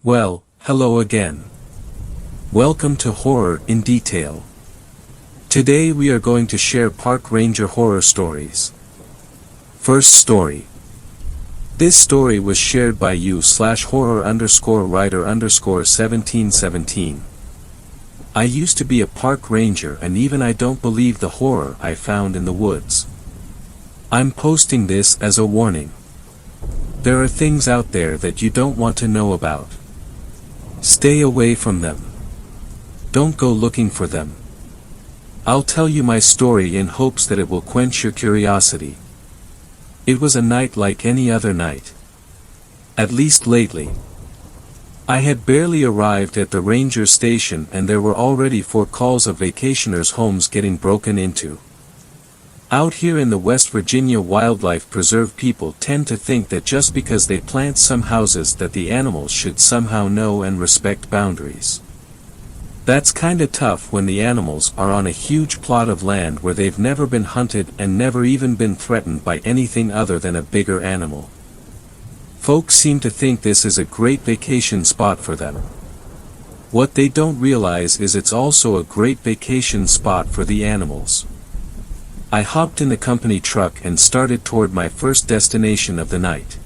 Well, hello again. Welcome to Horror in Detail. Today we are going to share park ranger horror stories. First story. This story was shared by you/horror_writer_1717. I used to be a park ranger and even I don't believe the horror I found in the woods. I'm posting this as a warning. There are things out there that you don't want to know about. Stay away from them. Don't go looking for them. I'll tell you my story in hopes that it will quench your curiosity. It was a night like any other night. At least lately. I had barely arrived at the ranger station and there were already 4 calls of vacationers' homes getting broken into. Out here in the West Virginia Wildlife Preserve, people tend to think that just because they plant some houses that the animals should somehow know and respect boundaries. That's kinda tough when the animals are on a huge plot of land where they've never been hunted and never even been threatened by anything other than a bigger animal. Folks seem to think this is a great vacation spot for them. What they don't realize is it's also a great vacation spot for the animals. I hopped in the company truck and started toward my first destination of the night.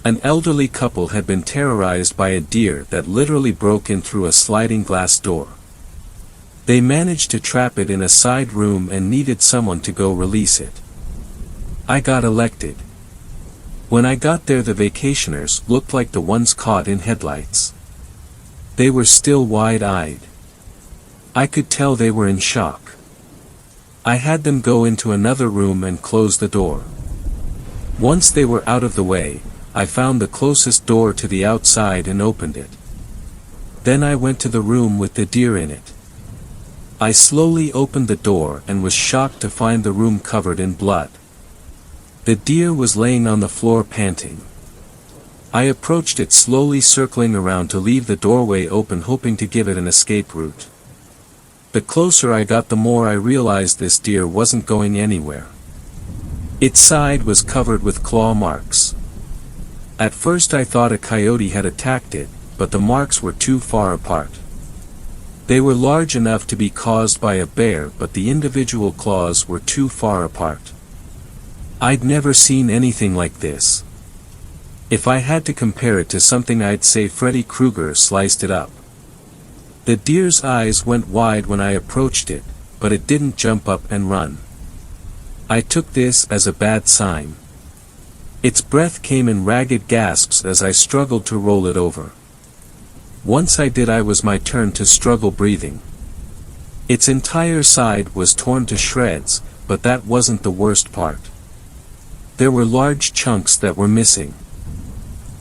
An elderly couple had been terrorized by a deer that literally broke in through a sliding glass door. They managed to trap it in a side room and needed someone to go release it. I got elected. When I got there, the vacationers looked like the ones caught in headlights. They were still wide-eyed. I could tell they were in shock. I had them go into another room and close the door. Once they were out of the way, I found the closest door to the outside and opened it. Then I went to the room with the deer in it. I slowly opened the door and was shocked to find the room covered in blood. The deer was laying on the floor panting. I approached it, slowly circling around to leave the doorway open, hoping to give it an escape route. The closer I got, the more I realized this deer wasn't going anywhere. Its side was covered with claw marks. At first I thought a coyote had attacked it, but the marks were too far apart. They were large enough to be caused by a bear, but the individual claws were too far apart. I'd never seen anything like this. If I had to compare it to something, I'd say Freddy Krueger sliced it up. The deer's eyes went wide when I approached it, but it didn't jump up and run. I took this as a bad sign. Its breath came in ragged gasps as I struggled to roll it over. Once I did, it was my turn to struggle breathing. Its entire side was torn to shreds, but that wasn't the worst part. There were large chunks that were missing.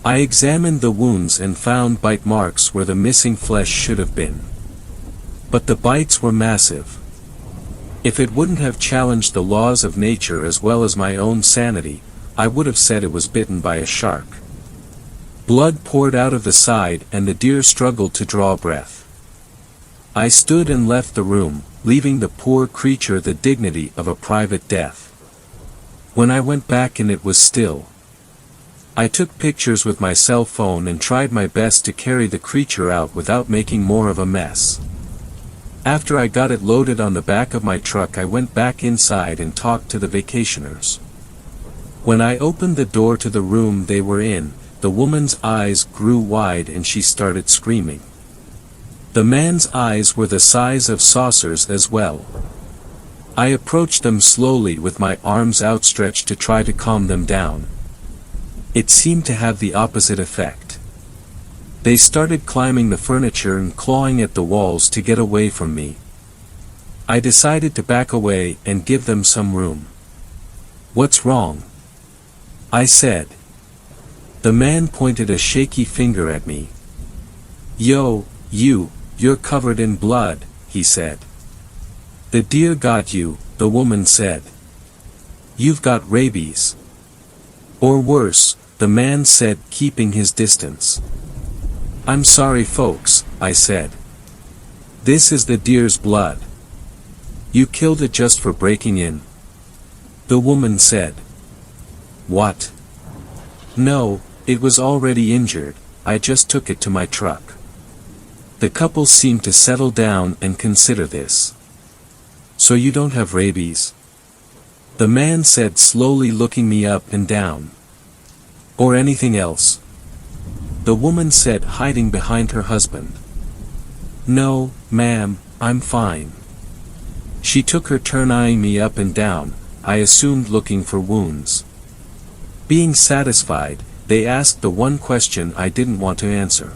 I examined the wounds and found bite marks where the missing flesh should have been. But the bites were massive. If it wouldn't have challenged the laws of nature as well as my own sanity, I would have said it was bitten by a shark. Blood poured out of the side and the deer struggled to draw breath. I stood and left the room, leaving the poor creature the dignity of a private death. When I went back and it was still. I took pictures with my cell phone and tried my best to carry the creature out without making more of a mess. After I got it loaded on the back of my truck, I went back inside and talked to the vacationers. When I opened the door to the room they were in, the woman's eyes grew wide and she started screaming. The man's eyes were the size of saucers as well. I approached them slowly with my arms outstretched to try to calm them down. It seemed to have the opposite effect. They started climbing the furniture and clawing at the walls to get away from me. I decided to back away and give them some room. "What's wrong?" I said. The man pointed a shaky finger at me. "Yo, you're covered in blood," he said. "The deer got you," the woman said. "You've got rabies." "Or worse," the man said, keeping his distance. "I'm sorry folks," I said. "This is the deer's blood. You killed it just for breaking in." The woman said. "What?" "No, it was already injured," I just took it to my truck. The couple seemed to settle down and consider this. So you don't have rabies? The man said, slowly looking me up and down. Or anything else? The woman said, hiding behind her husband. No, ma'am, I'm fine. She took her turn eyeing me up and down, I assumed looking for wounds. Being satisfied, they asked the one question I didn't want to answer.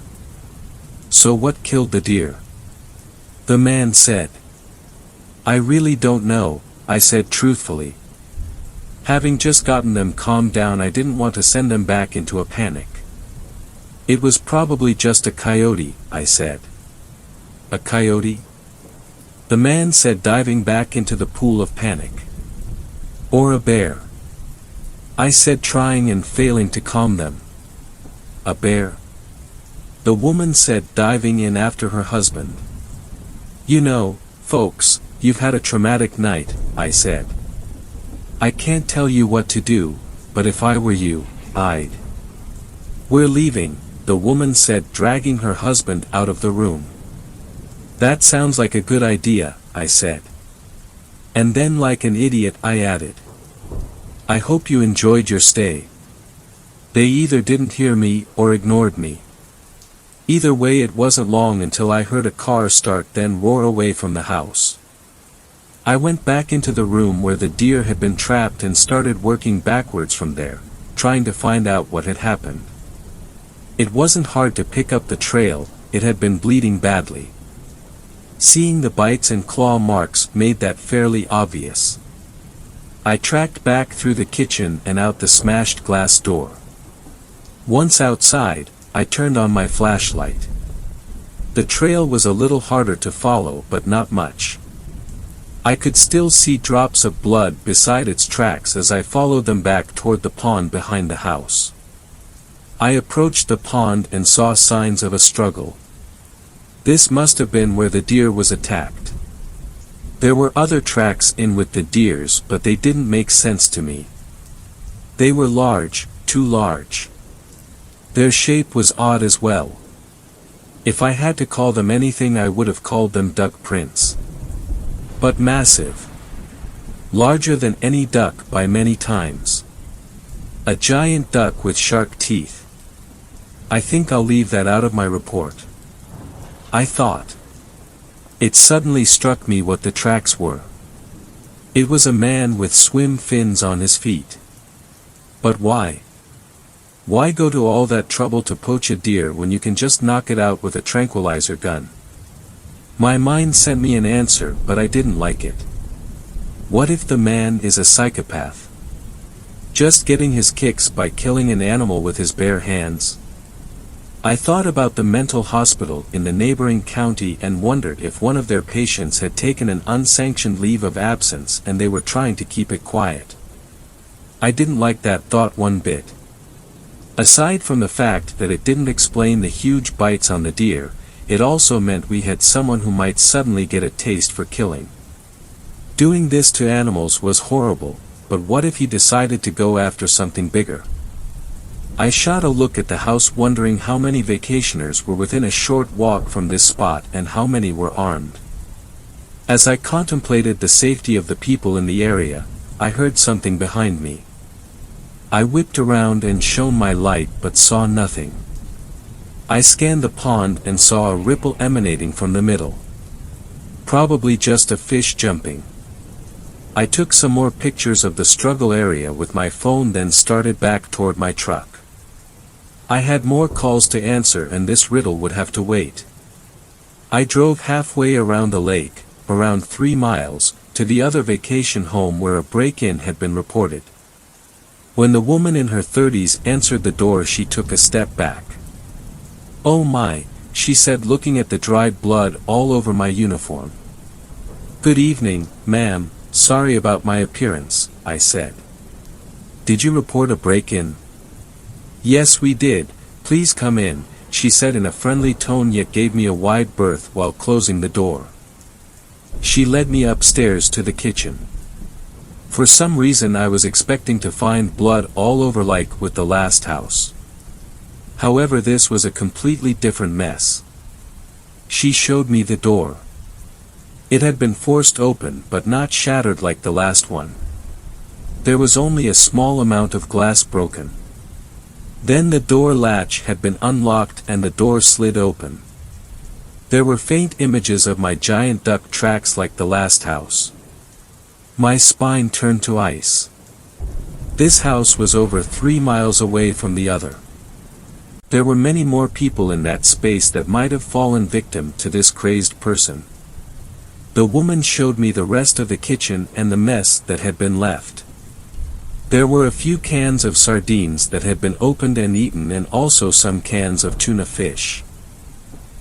So what killed the deer? The man said. I really don't know, I said truthfully. Having just gotten them calmed down, I didn't want to send them back into a panic. It was probably just a coyote, I said. A coyote? The man said, diving back into the pool of panic. Or a bear? I said, trying and failing to calm them. A bear? The woman said, diving in after her husband. You know, folks, you've had a traumatic night, I said. I can't tell you what to do, but if I were you, I'd. We're leaving, the woman said, dragging her husband out of the room. That sounds like a good idea, I said. And then, like an idiot, I added. I hope you enjoyed your stay. They either didn't hear me or ignored me. Either way, it wasn't long until I heard a car start, then roar away from the house. I went back into the room where the deer had been trapped and started working backwards from there, trying to find out what had happened. It wasn't hard to pick up the trail, it had been bleeding badly. Seeing the bites and claw marks made that fairly obvious. I tracked back through the kitchen and out the smashed glass door. Once outside, I turned on my flashlight. The trail was a little harder to follow, but not much. I could still see drops of blood beside its tracks as I followed them back toward the pond behind the house. I approached the pond and saw signs of a struggle. This must have been where the deer was attacked. There were other tracks in with the deer's, but they didn't make sense to me. They were large, too large. Their shape was odd as well. If I had to call them anything, I would have called them duck prints. But massive. Larger than any duck by many times. A giant duck with shark teeth. I think I'll leave that out of my report. I thought. It suddenly struck me what the tracks were. It was a man with swim fins on his feet. But why? Why go to all that trouble to poach a deer when you can just knock it out with a tranquilizer gun? My mind sent me an answer, but I didn't like it. What if the man is a psychopath? Just getting his kicks by killing an animal with his bare hands? I thought about the mental hospital in the neighboring county and wondered if one of their patients had taken an unsanctioned leave of absence and they were trying to keep it quiet. I didn't like that thought one bit. Aside from the fact that it didn't explain the huge bites on the deer, it also meant we had someone who might suddenly get a taste for killing. Doing this to animals was horrible, but what if he decided to go after something bigger? I shot a look at the house, wondering how many vacationers were within a short walk from this spot and how many were armed. As I contemplated the safety of the people in the area, I heard something behind me. I whipped around and shone my light but saw nothing. I scanned the pond and saw a ripple emanating from the middle. Probably just a fish jumping. I took some more pictures of the struggle area with my phone, then started back toward my truck. I had more calls to answer and this riddle would have to wait. I drove halfway around the lake, around 3 miles, to the other vacation home where a break-in had been reported. When the woman in her 30s answered the door, she took a step back. "Oh my," she said, looking at the dried blood all over my uniform. "Good evening, ma'am, sorry about my appearance," I said. "Did you report a break-in?" "Yes, we did, please come in," she said in a friendly tone, yet gave me a wide berth while closing the door. She led me upstairs to the kitchen. For some reason I was expecting to find blood all over like with the last house. However, this was a completely different mess. She showed me the door. It had been forced open but not shattered like the last one. There was only a small amount of glass broken. Then the door latch had been unlocked and the door slid open. There were faint images of my giant duck tracks like the last house. My spine turned to ice. This house was over 3 miles away from the other. There were many more people in that space that might have fallen victim to this crazed person. The woman showed me the rest of the kitchen and the mess that had been left. There were a few cans of sardines that had been opened and eaten and also some cans of tuna fish.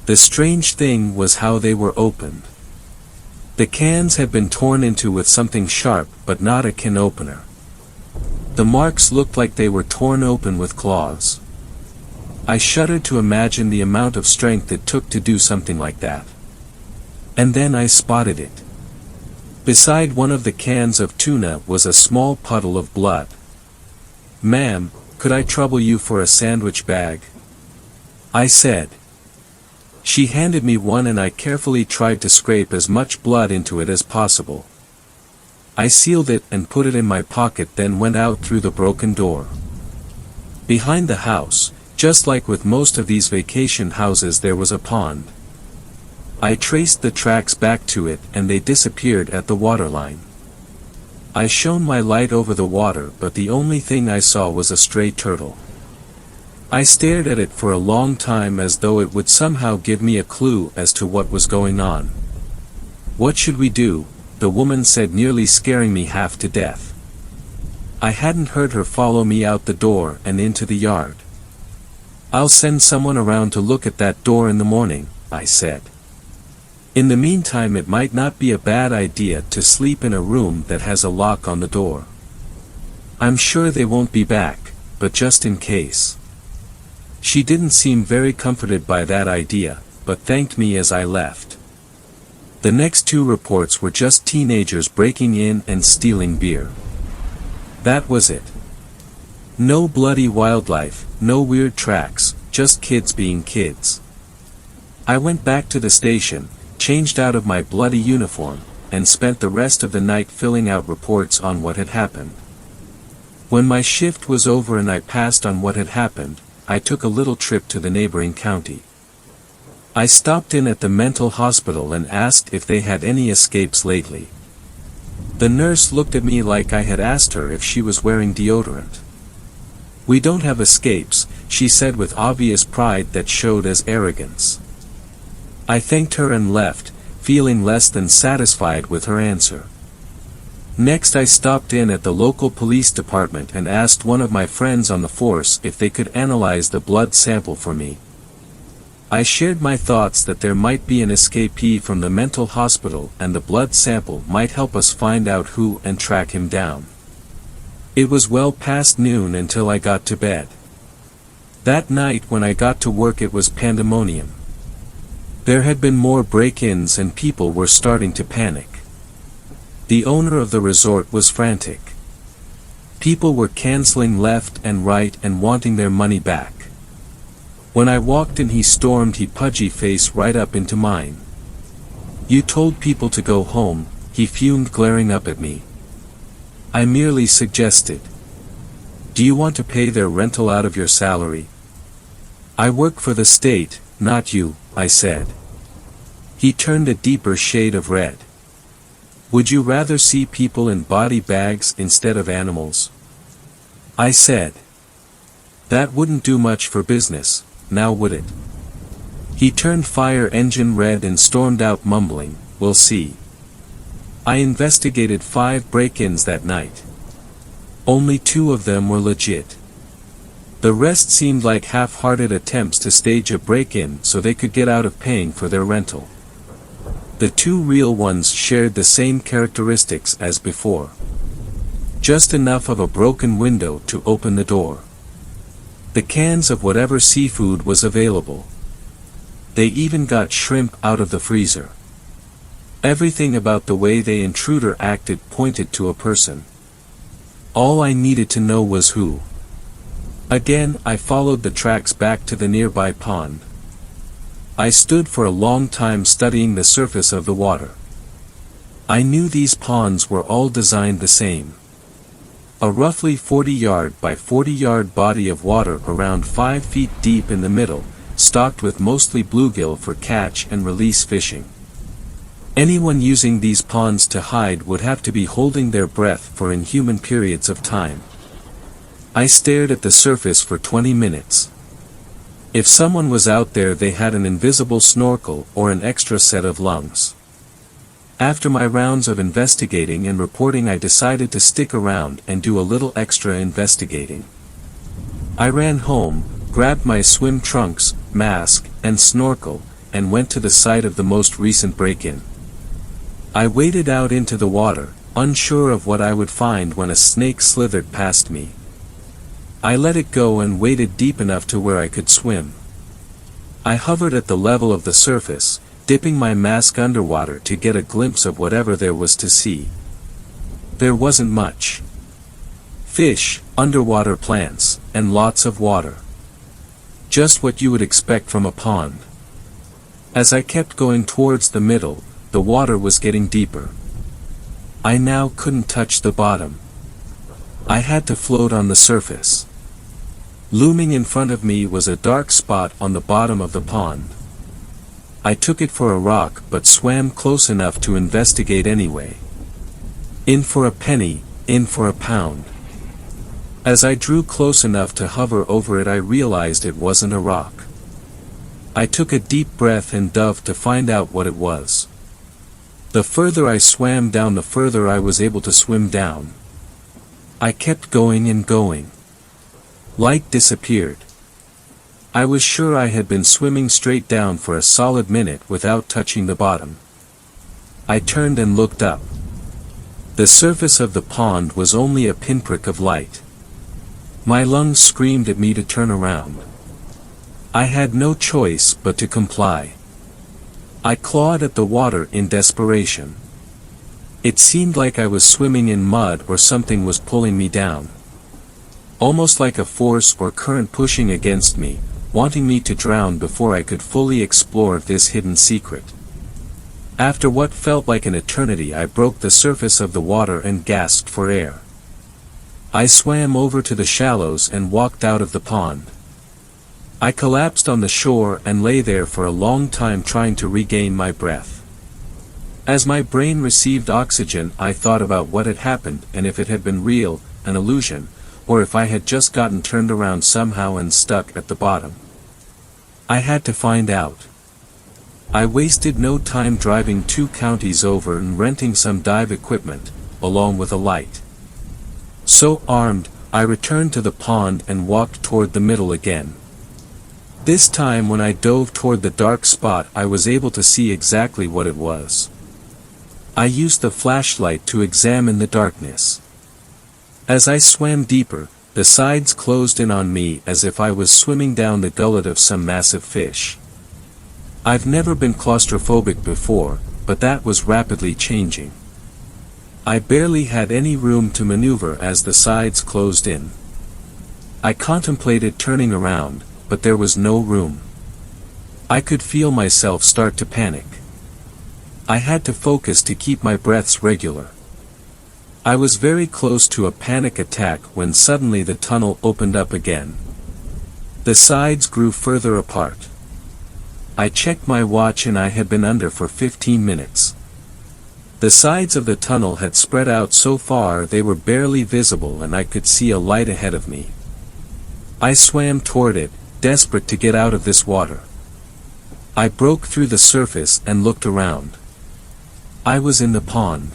The strange thing was how they were opened. The cans had been torn into with something sharp but not a can opener. The marks looked like they were torn open with claws. I shuddered to imagine the amount of strength it took to do something like that. And then I spotted it. Beside one of the cans of tuna was a small puddle of blood. "Ma'am, could I trouble you for a sandwich bag?" I said. She handed me one and I carefully tried to scrape as much blood into it as possible. I sealed it and put it in my pocket, then went out through the broken door. Behind the house, just like with most of these vacation houses, there was a pond. I traced the tracks back to it and they disappeared at the waterline. I shone my light over the water, but the only thing I saw was a stray turtle. I stared at it for a long time as though it would somehow give me a clue as to what was going on. "What should we do?" the woman said, nearly scaring me half to death. I hadn't heard her follow me out the door and into the yard. "I'll send someone around to look at that door in the morning," I said. "In the meantime, it might not be a bad idea to sleep in a room that has a lock on the door. I'm sure they won't be back, but just in case." She didn't seem very comforted by that idea, but thanked me as I left. The next 2 reports were just teenagers breaking in and stealing beer. That was it. No bloody wildlife, no weird tracks, just kids being kids. I went back to the station, changed out of my bloody uniform, and spent the rest of the night filling out reports on what had happened. When my shift was over and I passed on what had happened, I took a little trip to the neighboring county. I stopped in at the mental hospital and asked if they had any escapes lately. The nurse looked at me like I had asked her if she was wearing deodorant. "We don't have escapes," she said with obvious pride that showed as arrogance. I thanked her and left, feeling less than satisfied with her answer. Next, I stopped in at the local police department and asked one of my friends on the force if they could analyze the blood sample for me. I shared my thoughts that there might be an escapee from the mental hospital and the blood sample might help us find out who and track him down. It was well past noon until I got to bed. That night when I got to work, it was pandemonium. There had been more break-ins and people were starting to panic. The owner of the resort was frantic. People were canceling left and right and wanting their money back. When I walked in, he stormed his pudgy face right up into mine. "You told people to go home," he fumed, glaring up at me. I merely suggested. "Do you want to pay their rental out of your salary?" "I work for the state, not you," I said. He turned a deeper shade of red. "Would you rather see people in body bags instead of animals?" I said. "That wouldn't do much for business, now would it?" He turned fire engine red and stormed out mumbling, "We'll see." I investigated 5 break-ins that night. Only 2 of them were legit. The rest seemed like half-hearted attempts to stage a break-in so they could get out of paying for their rental. The 2 real ones shared the same characteristics as before. Just enough of a broken window to open the door. The cans of whatever seafood was available. They even got shrimp out of the freezer. Everything about the way the intruder acted pointed to a person. All I needed to know was who. Again, I followed the tracks back to the nearby pond. I stood for a long time studying the surface of the water. I knew these ponds were all designed the same. A roughly 40-yard by 40-yard body of water around 5 feet deep in the middle, stocked with mostly bluegill for catch and release fishing. Anyone using these ponds to hide would have to be holding their breath for inhuman periods of time. I stared at the surface for 20 minutes. If someone was out there, they had an invisible snorkel or an extra set of lungs. After my rounds of investigating and reporting, I decided to stick around and do a little extra investigating. I ran home, grabbed my swim trunks, mask, and snorkel, and went to the site of the most recent break-in. I waded out into the water, unsure of what I would find when a snake slithered past me. I let it go and waded deep enough to where I could swim. I hovered at the level of the surface, dipping my mask underwater to get a glimpse of whatever there was to see. There wasn't much. Fish, underwater plants, and lots of water. Just what you would expect from a pond. As I kept going towards the middle, the water was getting deeper. I now couldn't touch the bottom. I had to float on the surface. Looming in front of me was a dark spot on the bottom of the pond. I took it for a rock but swam close enough to investigate anyway. In for a penny, in for a pound. As I drew close enough to hover over it, I realized it wasn't a rock. I took a deep breath and dove to find out what it was. The further I swam down, the further I was able to swim down. I kept going and going. Light disappeared. I was sure I had been swimming straight down for a solid minute without touching the bottom. I turned and looked up. The surface of the pond was only a pinprick of light. My lungs screamed at me to turn around. I had no choice but to comply. I clawed at the water in desperation. It seemed like I was swimming in mud or something was pulling me down. Almost like a force or current pushing against me, wanting me to drown before I could fully explore this hidden secret. After what felt like an eternity, I broke the surface of the water and gasped for air. I swam over to the shallows and walked out of the pond. I collapsed on the shore and lay there for a long time trying to regain my breath. As my brain received oxygen, I thought about what had happened and if it had been real, an illusion, or if I had just gotten turned around somehow and stuck at the bottom. I had to find out. I wasted no time driving 2 counties over and renting some dive equipment, along with a light. So armed, I returned to the pond and walked toward the middle again. This time when I dove toward the dark spot, I was able to see exactly what it was. I used the flashlight to examine the darkness. As I swam deeper, the sides closed in on me as if I was swimming down the gullet of some massive fish. I've never been claustrophobic before, but that was rapidly changing. I barely had any room to maneuver as the sides closed in. I contemplated turning around, but there was no room. I could feel myself start to panic. I had to focus to keep my breaths regular. I was very close to a panic attack when suddenly the tunnel opened up again. The sides grew further apart. I checked my watch and I had been under for 15 minutes. The sides of the tunnel had spread out so far they were barely visible and I could see a light ahead of me. I swam toward it, desperate to get out of this water. I broke through the surface and looked around. I was in the pond.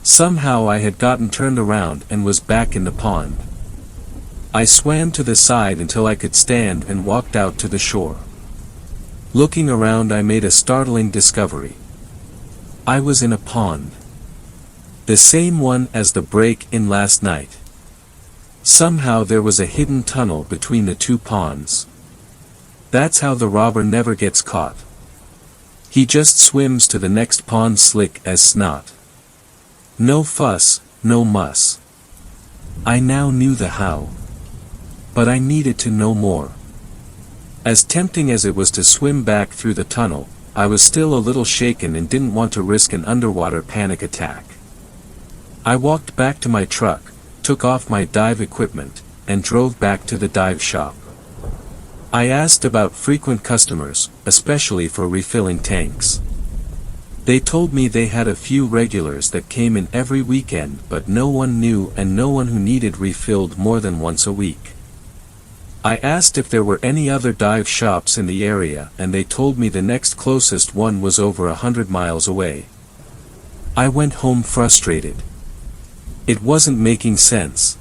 Somehow I had gotten turned around and was back in the pond. I swam to the side until I could stand and walked out to the shore. Looking around, I made a startling discovery. I was in a pond. The same one as the break-in last night. Somehow there was a hidden tunnel between the 2 ponds. That's how the robber never gets caught. He just swims to the next pond slick as snot. No fuss, no muss. I now knew the how. But I needed to know more. As tempting as it was to swim back through the tunnel, I was still a little shaken and didn't want to risk an underwater panic attack. I walked back to my truck, took off my dive equipment, and drove back to the dive shop. I asked about frequent customers, especially for refilling tanks. They told me they had a few regulars that came in every weekend, but no one new and no one who needed refilled more than once a week. I asked if there were any other dive shops in the area, and they told me the next closest one was over 100 miles away. I went home frustrated. It wasn't making sense.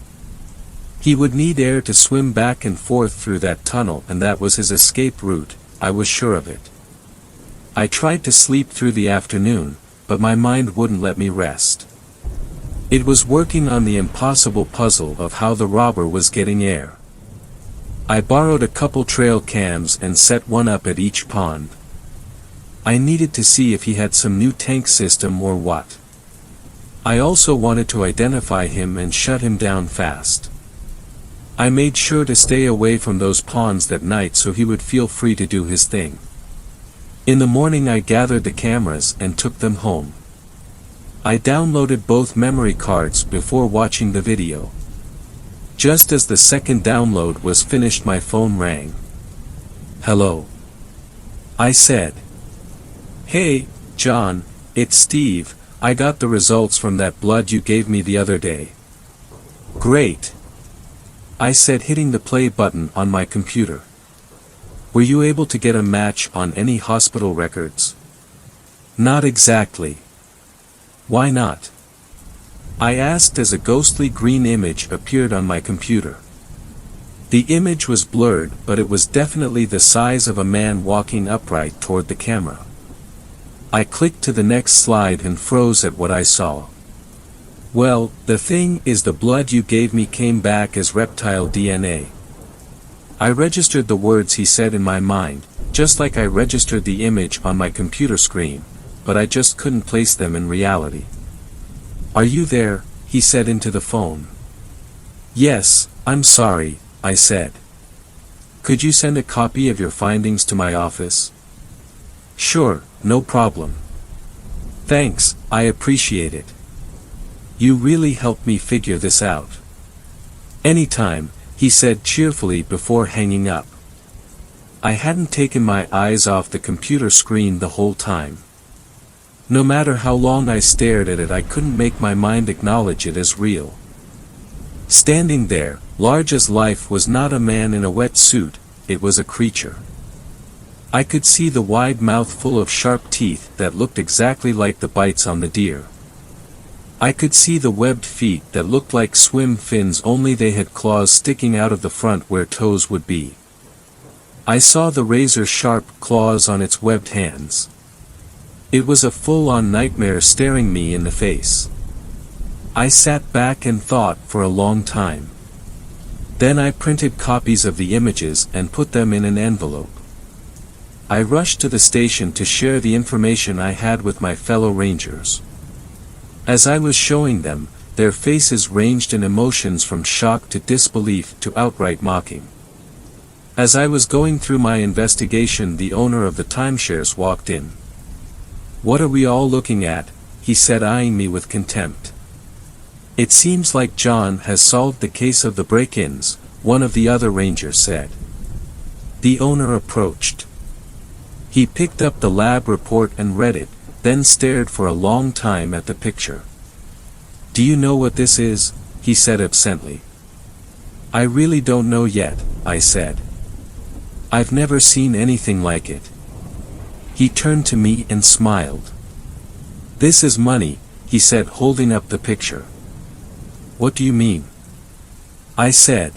He would need air to swim back and forth through that tunnel, and that was his escape route, I was sure of it. I tried to sleep through the afternoon, but my mind wouldn't let me rest. It was working on the impossible puzzle of how the robber was getting air. I borrowed a couple trail cams and set one up at each pond. I needed to see if he had some new tank system or what. I also wanted to identify him and shut him down fast. I made sure to stay away from those ponds that night so he would feel free to do his thing. In the morning I gathered the cameras and took them home. I downloaded both memory cards before watching the video. Just as the second download was finished, my phone rang. "Hello," I said. "Hey, John, it's Steve. I got the results from that blood you gave me the other day." "Great," I said, hitting the play button on my computer. "Were you able to get a match on any hospital records?" "Not exactly." "Why not?" I asked as a ghostly green image appeared on my computer. The image was blurred, but it was definitely the size of a man walking upright toward the camera. I clicked to the next slide and froze at what I saw. "Well, the thing is, the blood you gave me came back as reptile DNA. I registered the words he said in my mind, just like I registered the image on my computer screen, but I just couldn't place them in reality." "Are you there?" he said into the phone. "Yes, I'm sorry," I said. "Could you send a copy of your findings to my office?" "Sure, no problem." "Thanks, I appreciate it. You really helped me figure this out." "Anytime," he said cheerfully before hanging up. I hadn't taken my eyes off the computer screen the whole time. No matter how long I stared at it, I couldn't make my mind acknowledge it as real. Standing there, large as life, was not a man in a wet suit, it was a creature. I could see the wide mouth full of sharp teeth that looked exactly like the bites on the deer. I could see the webbed feet that looked like swim fins, only they had claws sticking out of the front where toes would be. I saw the razor-sharp claws on its webbed hands. It was a full-on nightmare staring me in the face. I sat back and thought for a long time. Then I printed copies of the images and put them in an envelope. I rushed to the station to share the information I had with my fellow rangers. As I was showing them, their faces ranged in emotions from shock to disbelief to outright mocking. As I was going through my investigation, the owner of the timeshares walked in. "What are we all looking at?" he said, eyeing me with contempt. "It seems like John has solved the case of the break-ins," one of the other rangers said. The owner approached. He picked up the lab report and read it, then stared for a long time at the picture. "Do you know what this is?" he said absently. "I really don't know yet," I said. "I've never seen anything like it." He turned to me and smiled. "This is money," he said, holding up the picture. "What do you mean?" I said.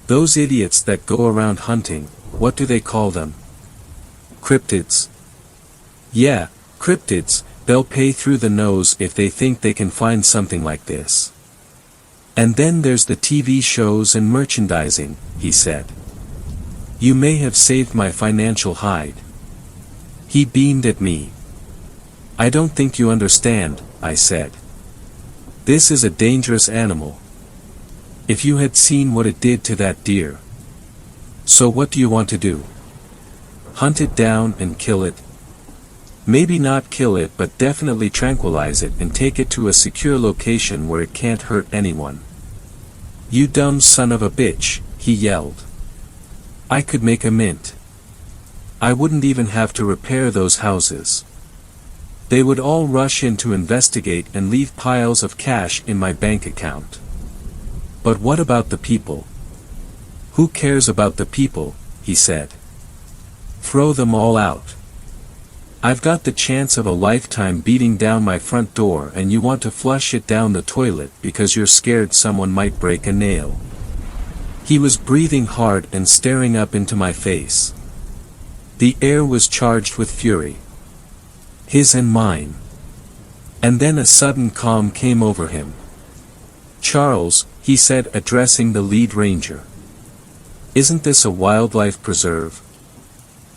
"Those idiots that go around hunting, what do they call them?" "Cryptids." "Yeah, cryptids, they'll pay through the nose if they think they can find something like this. And then there's the TV shows and merchandising," he said. "You may have saved my financial hide." He beamed at me. "I don't think you understand," I said. "This is a dangerous animal. If you had seen what it did to that deer. So what do you want to do? Hunt it down and kill it? Maybe not kill it, but definitely tranquilize it and take it to a secure location where it can't hurt anyone. You dumb son of a bitch, he yelled. I could make a mint. I wouldn't even have to repair those houses. They would all rush in to investigate and leave piles of cash in my bank account. But what about the people? Who cares about the people, he said. Throw them all out. I've got the chance of a lifetime beating down my front door and you want to flush it down the toilet because you're scared someone might break a nail. He was breathing hard and staring up into my face. The air was charged with fury. His and mine. And then a sudden calm came over him. Charles, he said, addressing the lead ranger. Isn't this a wildlife preserve?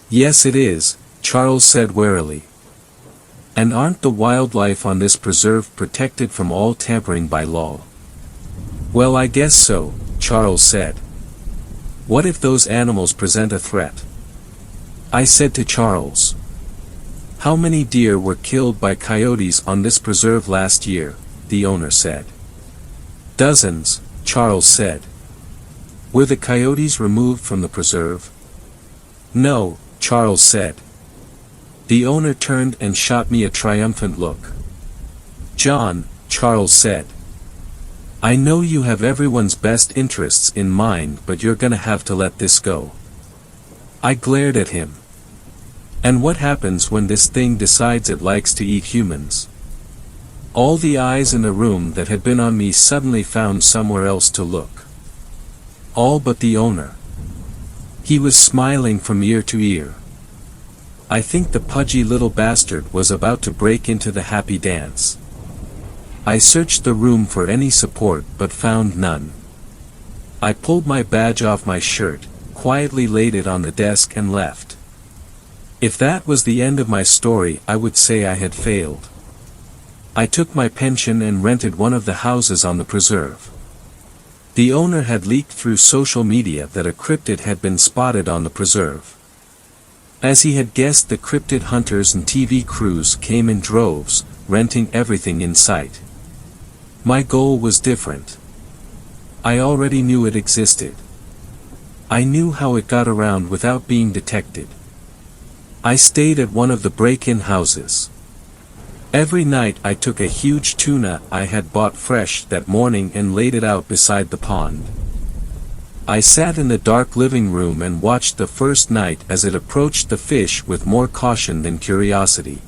Yes, it is, Charles said warily. And aren't the wildlife on this preserve protected from all tampering by law? Well, I guess so, Charles said. What if those animals present a threat? I said to Charles. How many deer were killed by coyotes on this preserve last year? The owner said. Dozens, Charles said. Were the coyotes removed from the preserve? No, Charles said. The owner turned and shot me a triumphant look. John, Charles said. I know you have everyone's best interests in mind, but you're gonna have to let this go. I glared at him. And what happens when this thing decides it likes to eat humans? All the eyes in the room that had been on me suddenly found somewhere else to look. All but the owner. He was smiling from ear to ear. I think the pudgy little bastard was about to break into the happy dance. I searched the room for any support but found none. I pulled my badge off my shirt, quietly laid it on the desk and left. If that was the end of my story, I would say I had failed. I took my pension and rented one of the houses on the preserve. The owner had leaked through social media that a cryptid had been spotted on the preserve. As he had guessed, the cryptid hunters and TV crews came in droves, renting everything in sight. My goal was different. I already knew it existed. I knew how it got around without being detected. I stayed at one of the break-in houses. Every night I took a huge tuna I had bought fresh that morning and laid it out beside the pond. I sat in the dark living room and watched the first night as it approached the fish with more caution than curiosity.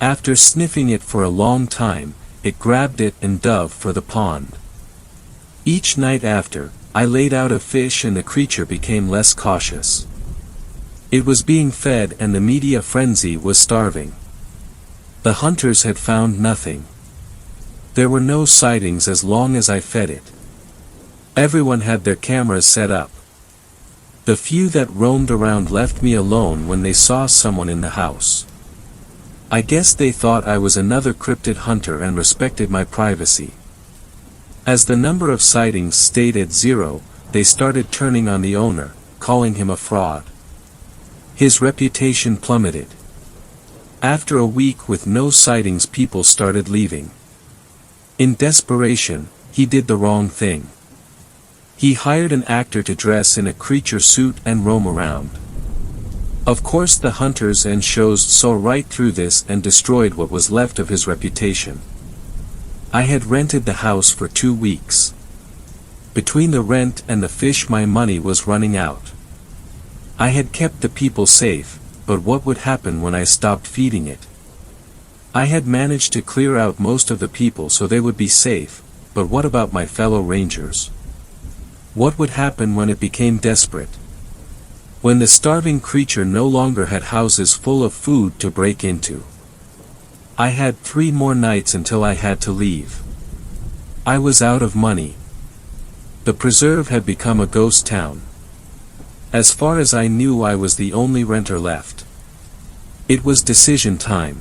After sniffing it for a long time, it grabbed it and dove for the pond. Each night after, I laid out a fish and the creature became less cautious. It was being fed and the media frenzy was starving. The hunters had found nothing. There were no sightings as long as I fed it. Everyone had their cameras set up. The few that roamed around left me alone when they saw someone in the house. I guess they thought I was another cryptid hunter and respected my privacy. As the number of sightings stayed at 0, they started turning on the owner, calling him a fraud. His reputation plummeted. After a week with no sightings, people started leaving. In desperation, he did the wrong thing. He hired an actor to dress in a creature suit and roam around. Of course the hunters and shows saw right through this and destroyed what was left of his reputation. I had rented the house for 2 weeks. Between the rent and the fish, my money was running out. I had kept the people safe, but what would happen when I stopped feeding it? I had managed to clear out most of the people so they would be safe, but what about my fellow rangers? What would happen when it became desperate? When the starving creature no longer had houses full of food to break into? I had 3 more nights until I had to leave. I was out of money. The preserve had become a ghost town. As far as I knew, I was the only renter left. It was decision time.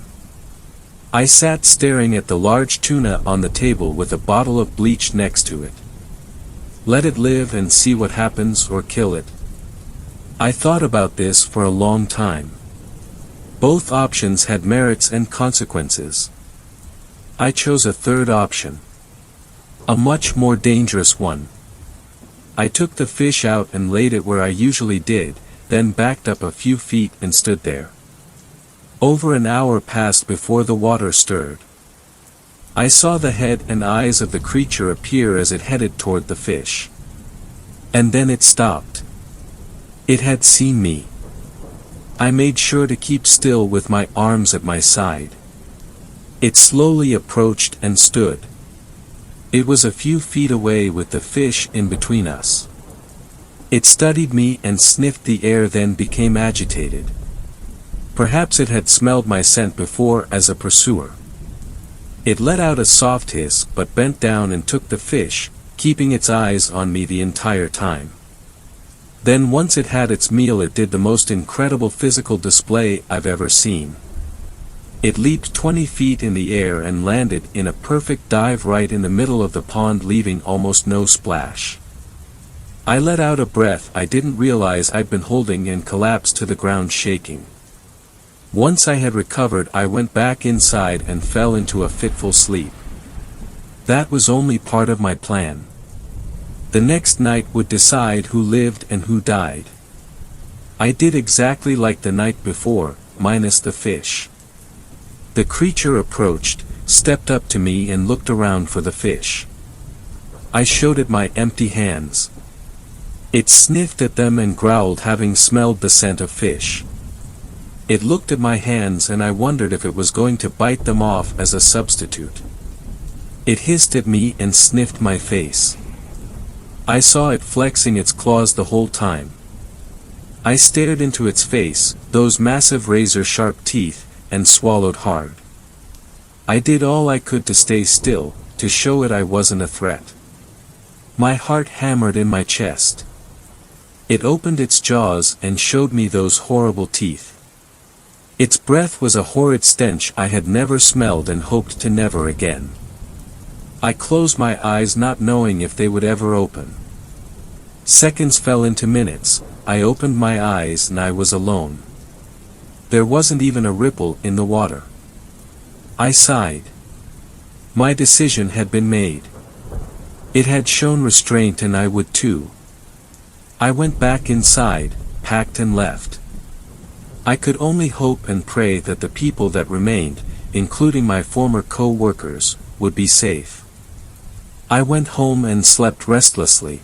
I sat staring at the large tuna on the table with a bottle of bleach next to it. Let it live and see what happens, or kill it. I thought about this for a long time. Both options had merits and consequences. I chose a third option. A much more dangerous one. I took the fish out and laid it where I usually did, then backed up a few feet and stood there. Over an hour passed before the water stirred. I saw the head and eyes of the creature appear as it headed toward the fish. And then it stopped. It had seen me. I made sure to keep still with my arms at my side. It slowly approached and stood. It was a few feet away with the fish in between us. It studied me and sniffed the air, then became agitated. Perhaps it had smelled my scent before as a pursuer. It let out a soft hiss but bent down and took the fish, keeping its eyes on me the entire time. Then once it had its meal, it did the most incredible physical display I've ever seen. It leaped 20 feet in the air and landed in a perfect dive right in the middle of the pond, leaving almost no splash. I let out a breath I didn't realize I'd been holding and collapsed to the ground shaking. Once I had recovered, I went back inside and fell into a fitful sleep. That was only part of my plan. The next night would decide who lived and who died. I did exactly like the night before, minus the fish. The creature approached, stepped up to me and looked around for the fish. I showed it my empty hands. It sniffed at them and growled, having smelled the scent of fish. It looked at my hands and I wondered if it was going to bite them off as a substitute. It hissed at me and sniffed my face. I saw it flexing its claws the whole time. I stared into its face, those massive razor-sharp teeth, and swallowed hard. I did all I could to stay still, to show it I wasn't a threat. My heart hammered in my chest. It opened its jaws and showed me those horrible teeth. Its breath was a horrid stench I had never smelled and hoped to never again. I closed my eyes, not knowing if they would ever open. Seconds fell into minutes. I opened my eyes and I was alone. There wasn't even a ripple in the water. I sighed. My decision had been made. It had shown restraint and I would too. I went back inside, packed and left. I could only hope and pray that the people that remained, including my former co-workers, would be safe. I went home and slept restlessly.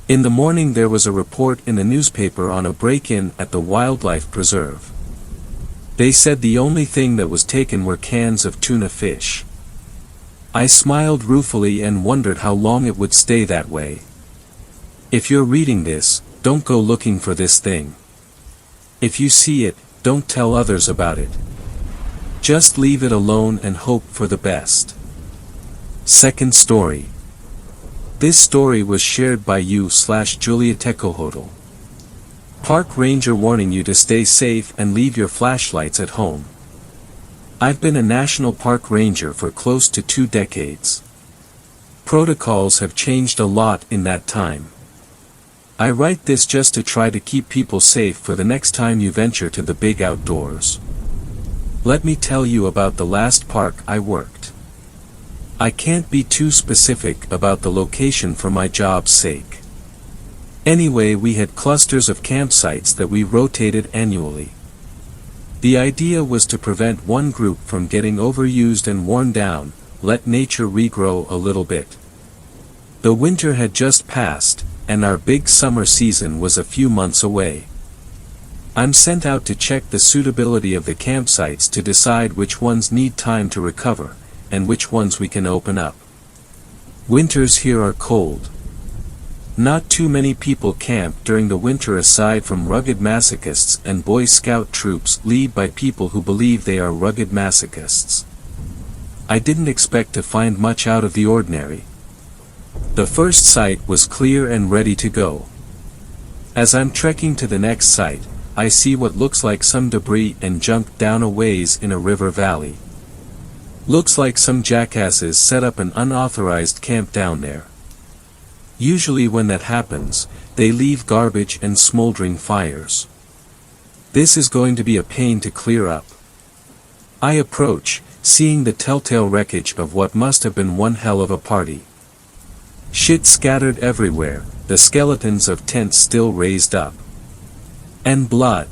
In the morning there was a report in the newspaper on a break-in at the wildlife preserve. They said the only thing that was taken were cans of tuna fish. I smiled ruefully and wondered how long it would stay that way. If you're reading this, don't go looking for this thing. If you see it, don't tell others about it. Just leave it alone and hope for the best. Second story. This story was shared by you/Julia Tekohodl. Park ranger warning you to stay safe and leave your flashlights at home. I've been a national park ranger for close to 2 decades. Protocols have changed a lot in that time. I write this just to try to keep people safe for the next time you venture to the big outdoors. Let me tell you about the last park I worked. I can't be too specific about the location for my job's sake. Anyway, we had clusters of campsites that we rotated annually. The idea was to prevent one group from getting overused and worn down, let nature regrow a little bit. The winter had just passed, and our big summer season was a few months away. I'm sent out to check the suitability of the campsites to decide which ones need time to recover, and which ones we can open up. Winters here are cold. Not too many people camp during the winter aside from rugged masochists and Boy Scout troops led by people who believe they are rugged masochists. I didn't expect to find much out of the ordinary. The first site was clear and ready to go. As I'm trekking to the next site, I see what looks like some debris and junk down a ways in a river valley. Looks like some jackasses set up an unauthorized camp down there. Usually when that happens, they leave garbage and smoldering fires. This is going to be a pain to clear up. I approach, seeing the telltale wreckage of what must have been one hell of a party. Shit scattered everywhere, the skeletons of tents still raised up. And blood.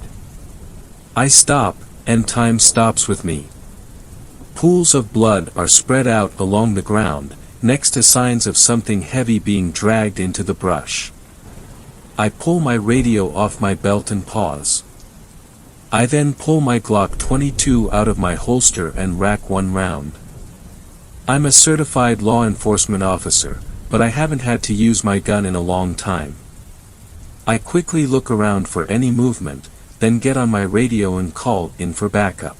I stop, and time stops with me. Pools of blood are spread out along the ground, next to signs of something heavy being dragged into the brush. I pull my radio off my belt and pause. I then pull my Glock 22 out of my holster and rack one round. I'm a certified law enforcement officer, but I haven't had to use my gun in a long time. I quickly look around for any movement, then get on my radio and call in for backup.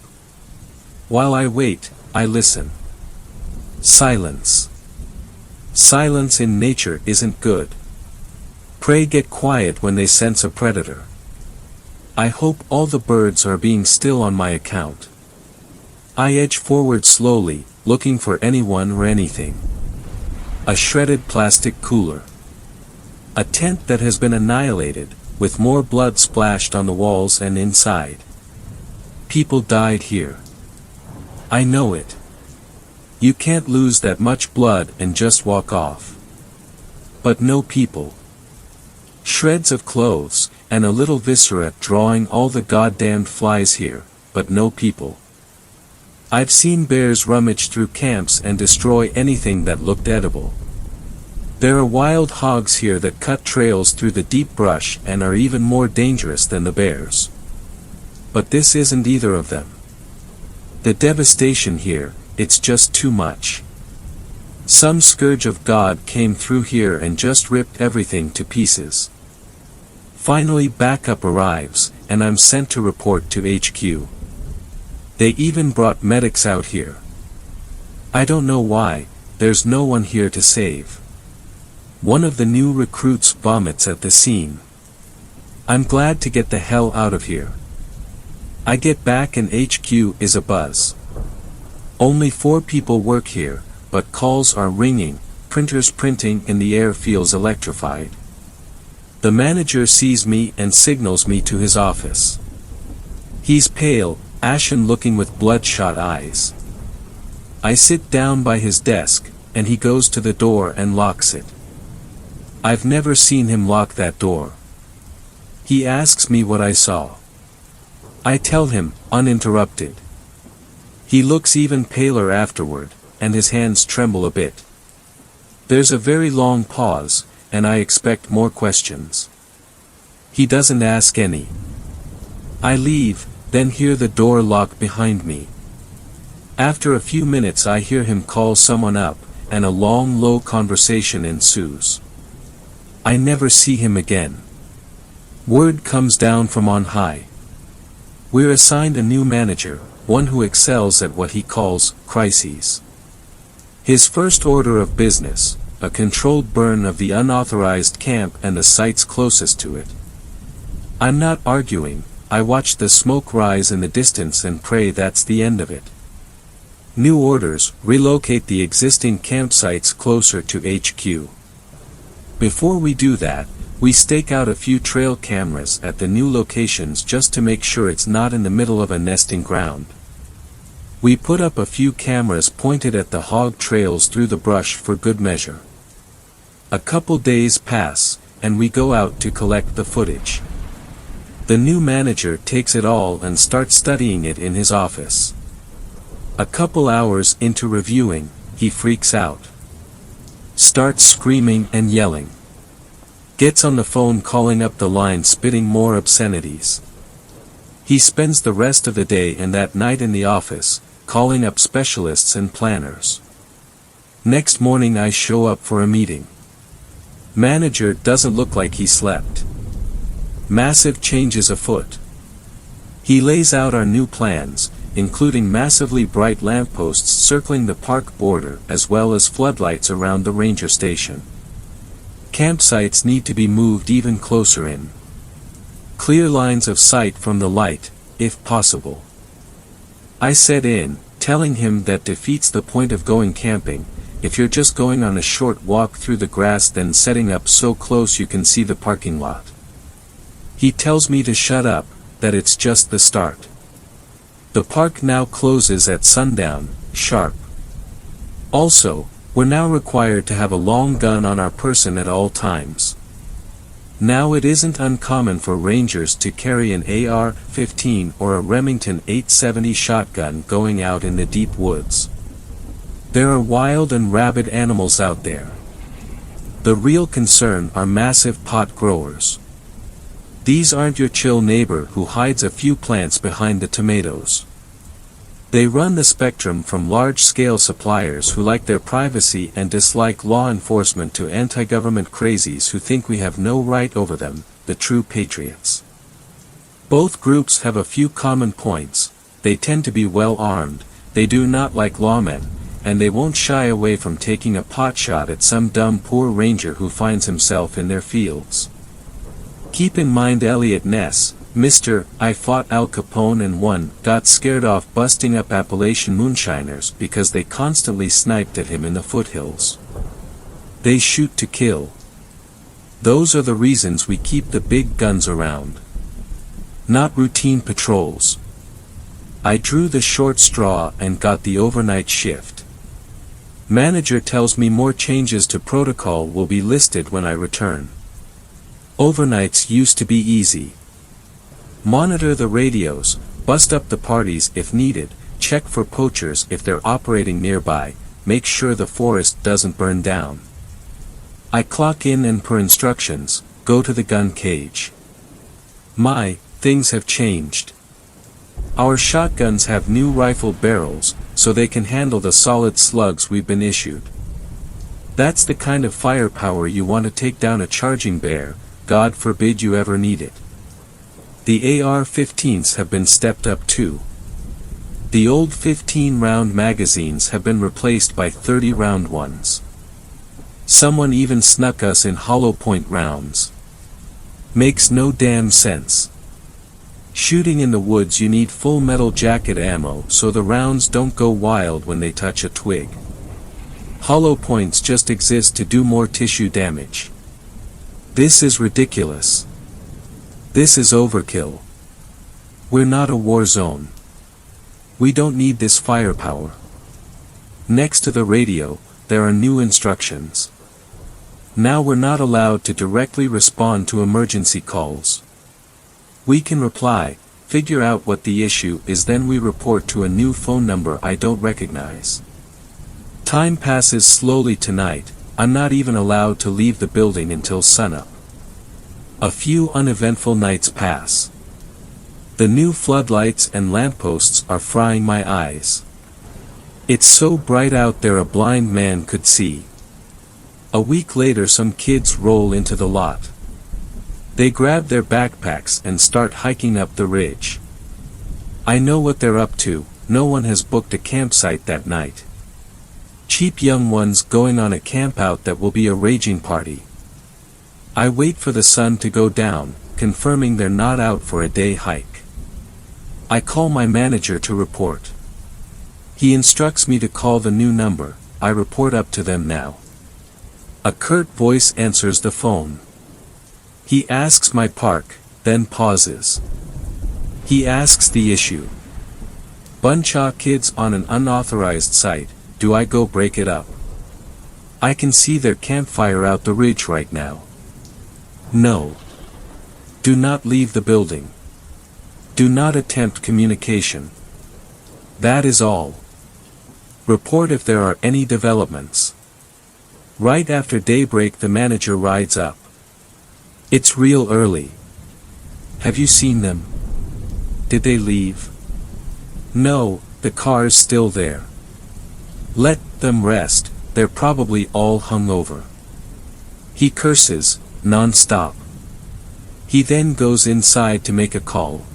While I wait, I listen. Silence. Silence in nature isn't good. Prey get quiet when they sense a predator. I hope all the birds are being still on my account. I edge forward slowly, looking for anyone or anything. A shredded plastic cooler. A tent that has been annihilated, with more blood splashed on the walls and inside. People died here. I know it. You can't lose that much blood and just walk off. But no people. Shreds of clothes, and a little viscera drawing all the goddamned flies here, but no people. I've seen bears rummage through camps and destroy anything that looked edible. There are wild hogs here that cut trails through the deep brush and are even more dangerous than the bears. But this isn't either of them. The devastation here, it's just too much. Some scourge of God came through here and just ripped everything to pieces. Finally backup arrives, and I'm sent to report to HQ. They even brought medics out here. I don't know why, there's no one here to save. One of the new recruits vomits at the scene. I'm glad to get the hell out of here. I get back and HQ is abuzz. Only 4 people work here, but calls are ringing, printers printing and the air feels electrified. The manager sees me and signals me to his office. He's pale, ashen-looking with bloodshot eyes. I sit down by his desk, and he goes to the door and locks it. I've never seen him lock that door. He asks me what I saw. I tell him, uninterrupted. He looks even paler afterward, and his hands tremble a bit. There's a very long pause, and I expect more questions. He doesn't ask any. I leave, then hear the door lock behind me. After a few minutes I hear him call someone up, and a long low conversation ensues. I never see him again. Word comes down from on high. We're assigned a new manager, one who excels at what he calls crises. His first order of business, a controlled burn of the unauthorized camp and the sites closest to it. I'm not arguing, I watch the smoke rise in the distance and pray that's the end of it. New orders, relocate the existing campsites closer to HQ. Before we do that, we stake out a few trail cameras at the new locations just to make sure it's not in the middle of a nesting ground. We put up a few cameras pointed at the hog trails through the brush for good measure. A couple days pass, and we go out to collect the footage. The new manager takes it all and starts studying it in his office. A couple hours into reviewing, he freaks out. Starts screaming and yelling. Gets on the phone calling up the line spitting more obscenities. He spends the rest of the day and that night in the office, calling up specialists and planners. Next morning I show up for a meeting. Manager doesn't look like he slept. Massive changes afoot. He lays out our new plans, including massively bright lampposts circling the park border as well as floodlights around the ranger station. Campsites need to be moved even closer in. Clear lines of sight from the light, if possible. I set in, telling him that defeats the point of going camping, if you're just going on a short walk through the grass then setting up so close you can see the parking lot. He tells me to shut up, that it's just the start. The park now closes at sundown, sharp. Also, we're now required to have a long gun on our person at all times. Now it isn't uncommon for rangers to carry an AR-15 or a Remington 870 shotgun going out in the deep woods. There are wild and rabid animals out there. The real concern are massive pot growers. These aren't your chill neighbor who hides a few plants behind the tomatoes. They run the spectrum from large-scale suppliers who like their privacy and dislike law enforcement to anti-government crazies who think we have no right over them, the true patriots. Both groups have a few common points: they tend to be well armed, they do not like lawmen, and they won't shy away from taking a pot shot at some dumb poor ranger who finds himself in their fields. Keep in mind Elliot Ness, Mr. I fought Al Capone and won, got scared off busting up Appalachian moonshiners because they constantly sniped at him in the foothills. They shoot to kill. Those are the reasons we keep the big guns around. Not routine patrols. I drew the short straw and got the overnight shift. Manager tells me more changes to protocol will be listed when I return. Overnights used to be easy. Monitor the radios, bust up the parties if needed, check for poachers if they're operating nearby, make sure the forest doesn't burn down. I clock in and per instructions, go to the gun cage. Things have changed. Our shotguns have new rifle barrels, so they can handle the solid slugs we've been issued. That's the kind of firepower you want to take down a charging bear, God forbid you ever need it. The AR-15s have been stepped up too. The old 15-round magazines have been replaced by 30-round ones. Someone even snuck us in hollow point rounds. Makes no damn sense. Shooting in the woods you need full metal jacket ammo so the rounds don't go wild when they touch a twig. Hollow points just exist to do more tissue damage. This is ridiculous. This is overkill. We're not a war zone. We don't need this firepower. Next to the radio, there are new instructions. Now we're not allowed to directly respond to emergency calls. We can reply, figure out what the issue is, then we report to a new phone number I don't recognize. Time passes slowly tonight. I'm not even allowed to leave the building until sunup. A few uneventful nights pass. The new floodlights and lampposts are frying my eyes. It's so bright out there a blind man could see. A week later some kids roll into the lot. They grab their backpacks and start hiking up the ridge. I know what they're up to, no one has booked a campsite that night. Cheap young ones going on a campout that will be a raging party. I wait for the sun to go down, confirming they're not out for a day hike. I call my manager to report. He instructs me to call the new number. I report up to them now. A curt voice answers the phone. He asks my park, then pauses. He asks the issue. Bunch of kids on an unauthorized site, do I go break it up? I can see their campfire out the ridge right now. No. Do not leave the building. Do not attempt communication. That is all. Report if there are any developments. Right after daybreak the manager rides up. It's real early. Have you seen them? Did they leave? No, the car's still there. Let them rest, they're probably all hungover. He curses, non-stop. He then goes inside to make a call.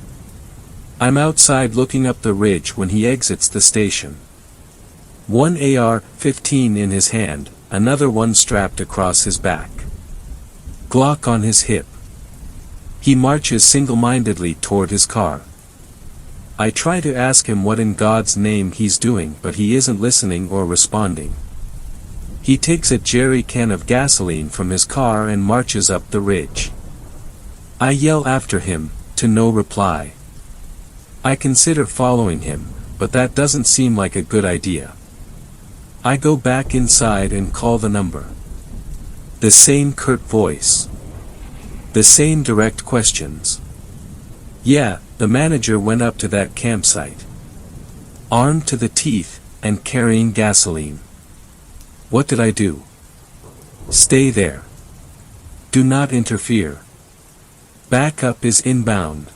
I'm outside looking up the ridge when he exits the station. One AR-15 in his hand, another one strapped across his back. Glock on his hip. He marches single-mindedly toward his car. I try to ask him what in God's name he's doing, but he isn't listening or responding. He takes a jerry can of gasoline from his car and marches up the ridge. I yell after him, to no reply. I consider following him, but that doesn't seem like a good idea. I go back inside and call the number. The same curt voice. The same direct questions. Yeah, the manager went up to that campsite. Armed to the teeth, and carrying gasoline. What did I do? Stay there. Do not interfere. Backup is inbound.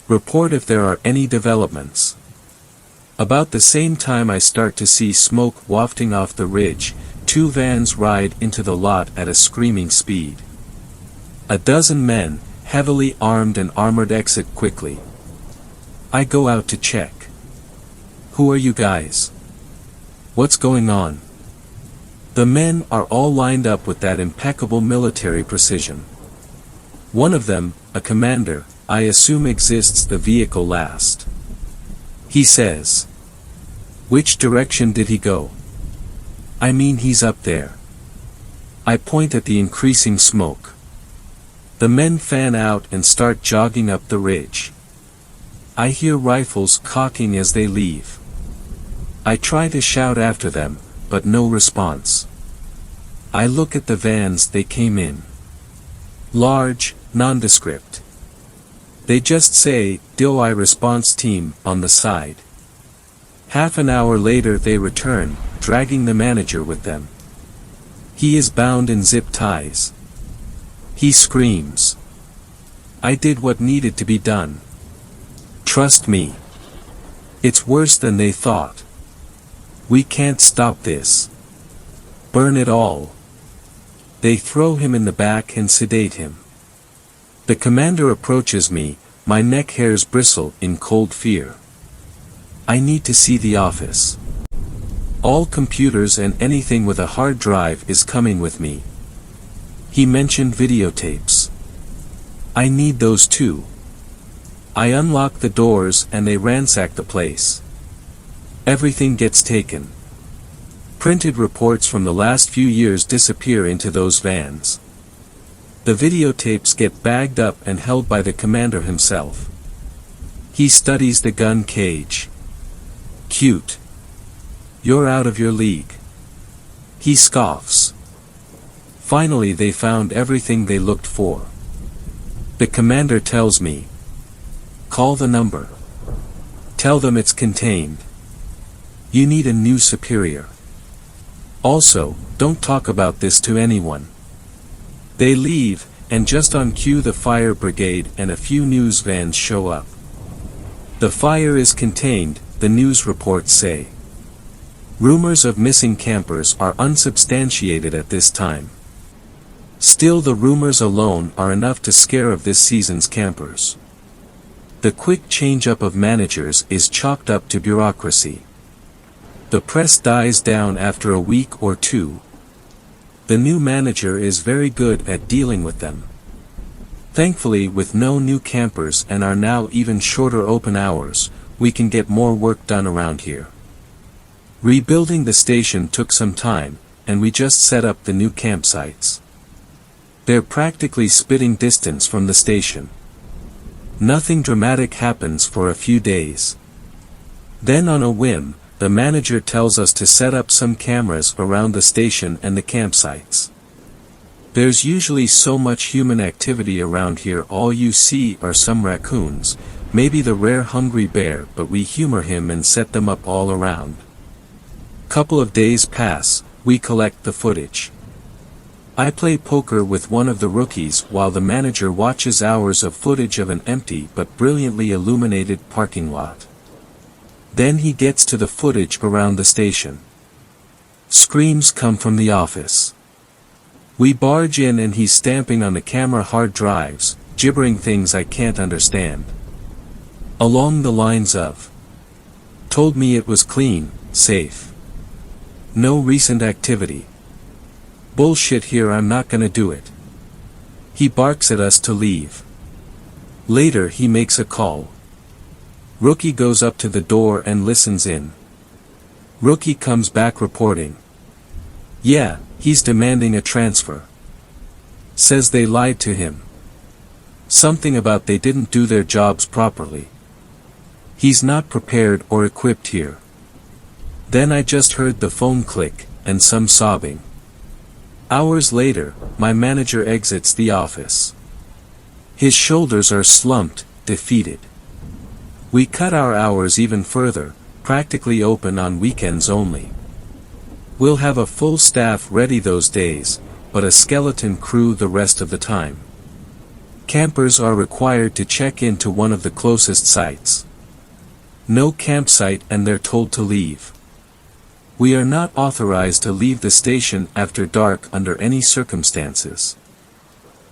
Report if there are any developments. About the same time I start to see smoke wafting off the ridge, 2 vans ride into the lot at a screaming speed. A dozen men, heavily armed and armored, exit quickly. I go out to check. Who are you guys? What's going on? The men are all lined up with that impeccable military precision. One of them, a commander, I assume exists the vehicle last. He says. Which direction did he go? I mean, he's up there. I point at the increasing smoke. The men fan out and start jogging up the ridge. I hear rifles cocking as they leave. I try to shout after them, but no response. I look at the vans they came in. Large, nondescript. They just say, DOI response team, on the side. Half an hour later they return, dragging the manager with them. He is bound in zip ties. He screams. I did what needed to be done. Trust me. It's worse than they thought. We can't stop this. Burn it all. They throw him in the back and sedate him. The commander approaches me, my neck hairs bristle in cold fear. I need to see the office. All computers and anything with a hard drive is coming with me. He mentioned videotapes. I need those too. I unlock the doors and they ransack the place. Everything gets taken. Printed reports from the last few years disappear into those vans. The videotapes get bagged up and held by the commander himself. He studies the gun cage. Cute. You're out of your league. He scoffs. Finally they found everything they looked for. The commander tells me. Call the number. Tell them it's contained. You need a new superior. Also, don't talk about this to anyone. They leave, and just on cue the fire brigade and a few news vans show up. The fire is contained, the news reports say. Rumors of missing campers are unsubstantiated at this time. Still, the rumors alone are enough to scare of this season's campers. The quick change-up of managers is chalked up to bureaucracy. The press dies down after a week or two. The new manager is very good at dealing with them. Thankfully, with no new campers and our now even shorter open hours, we can get more work done around here. Rebuilding the station took some time, and we just set up the new campsites. They're practically spitting distance from the station. Nothing dramatic happens for a few days. Then on a whim, the manager tells us to set up some cameras around the station and the campsites. There's usually so much human activity around here, all you see are some raccoons, maybe the rare hungry bear, but we humor him and set them up all around. Couple of days pass, we collect the footage. I play poker with one of the rookies while the manager watches hours of footage of an empty but brilliantly illuminated parking lot. Then he gets to the footage around the station. Screams come from the office. We barge in and he's stamping on the camera hard drives, gibbering things I can't understand. Along the lines of, told me it was clean, safe. No recent activity. Bullshit here, I'm not gonna do it. He barks at us to leave. Later he makes a call. Rookie goes up to the door and listens in. Rookie comes back reporting. Yeah, he's demanding a transfer. Says they lied to him. Something about they didn't do their jobs properly. He's not prepared or equipped here. Then I just heard the phone click, and some sobbing. Hours later, my manager exits the office. His shoulders are slumped, defeated. We cut our hours even further, practically open on weekends only. We'll have a full staff ready those days, but a skeleton crew the rest of the time. Campers are required to check into one of the closest sites. No campsite and they're told to leave. We are not authorized to leave the station after dark under any circumstances.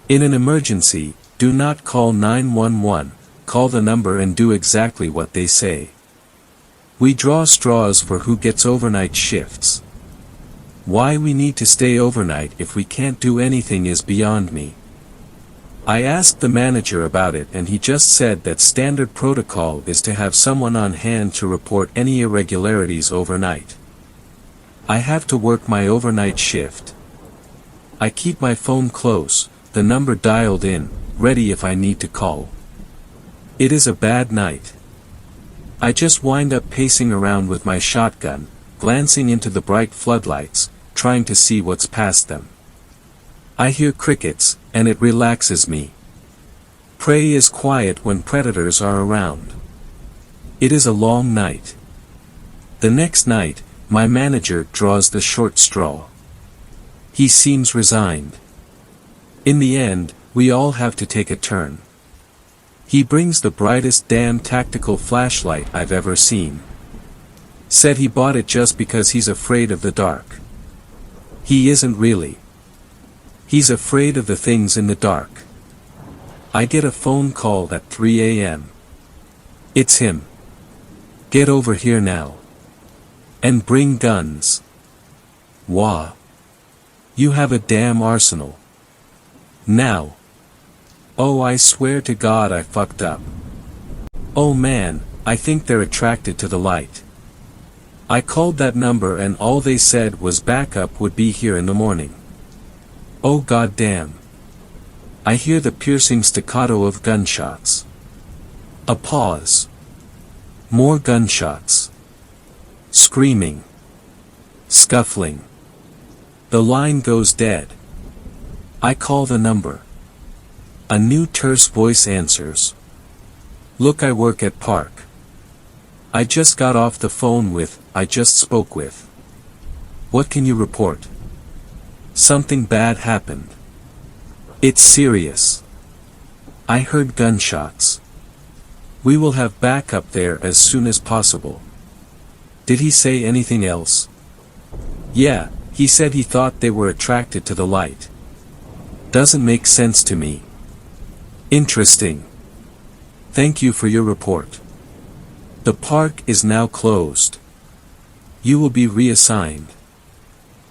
In an emergency, do not call 911, call the number and do exactly what they say. We draw straws for who gets overnight shifts. Why we need to stay overnight if we can't do anything is beyond me. I asked the manager about it and he just said that standard protocol is to have someone on hand to report any irregularities overnight. I have to work my overnight shift. I keep my phone close, the number dialed in, ready if I need to call. It is a bad night. I just wind up pacing around with my shotgun, glancing into the bright floodlights, trying to see what's past them. I hear crickets, and it relaxes me. Prey is quiet when predators are around. It is a long night. The next night, my manager draws the short straw. He seems resigned. In the end, we all have to take a turn. He brings the brightest damn tactical flashlight I've ever seen. Said he bought it just because he's afraid of the dark. He isn't really. He's afraid of the things in the dark. I get a phone call at 3 a.m. It's him. Get over here now. And bring guns. Wah. You have a damn arsenal. Now. Oh, I swear to God I fucked up. Oh man, I think they're attracted to the light. I called that number and all they said was backup would be here in the morning. Oh god damn. I hear the piercing staccato of gunshots. A pause. More gunshots. Screaming. Scuffling. The line goes dead. I call the number. A new terse voice answers. Look, I work at Park. I just got off the phone with, I just spoke with. What can you report? Something bad happened. It's serious. I heard gunshots. We will have backup there as soon as possible. Did he say anything else? Yeah, he said he thought they were attracted to the light. Doesn't make sense to me. Interesting. Thank you for your report. The park is now closed. You will be reassigned.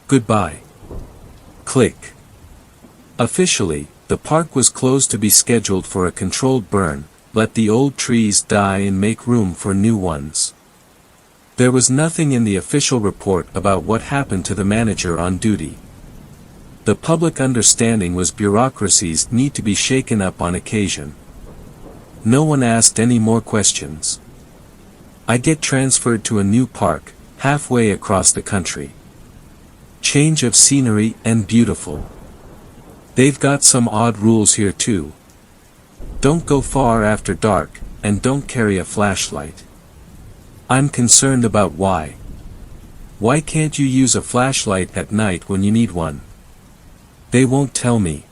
Goodbye. Click. Officially, the park was closed to be scheduled for a controlled burn, let the old trees die and make room for new ones. There was nothing in the official report about what happened to the manager on duty. The public understanding was bureaucracies need to be shaken up on occasion. No one asked any more questions. I get transferred to a new park, halfway across the country. Change of scenery and beautiful. They've got some odd rules here too. Don't go far after dark, and don't carry a flashlight. I'm concerned about why. Why can't you use a flashlight at night when you need one? They won't tell me.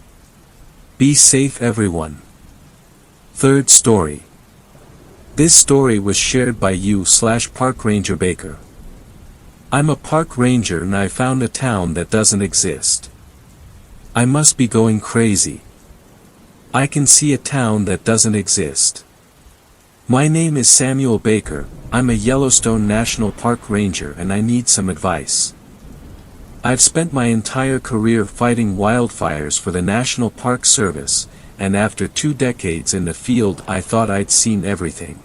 Be safe everyone. Third story. This story was shared by you/Park Ranger Baker. I'm a park ranger and I found a town that doesn't exist. I must be going crazy. I can see a town that doesn't exist. My name is Samuel Baker, I'm a Yellowstone National Park Ranger and I need some advice. I've spent my entire career fighting wildfires for the National Park Service, and after 2 decades in the field I thought I'd seen everything.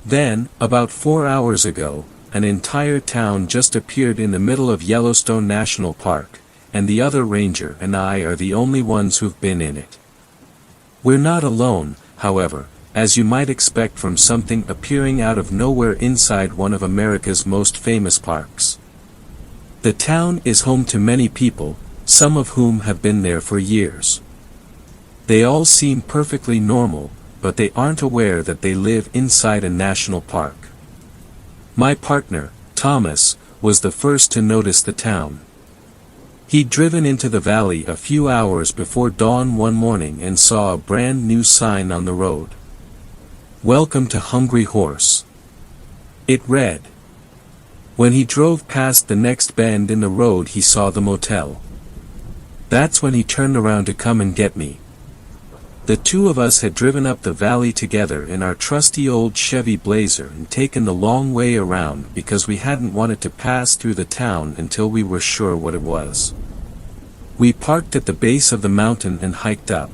Then, about 4 hours ago, an entire town just appeared in the middle of Yellowstone National Park, and the other ranger and I are the only ones who've been in it. We're not alone, however, as you might expect from something appearing out of nowhere inside one of America's most famous parks. The town is home to many people, some of whom have been there for years. They all seem perfectly normal, but they aren't aware that they live inside a national park. My partner, Thomas, was the first to notice the town. He'd driven into the valley a few hours before dawn one morning and saw a brand new sign on the road. "Welcome to Hungry Horse." It read. When he drove past the next bend in the road he saw the motel. That's when he turned around to come and get me. The two of us had driven up the valley together in our trusty old Chevy Blazer and taken the long way around because we hadn't wanted to pass through the town until we were sure what it was. We parked at the base of the mountain and hiked up.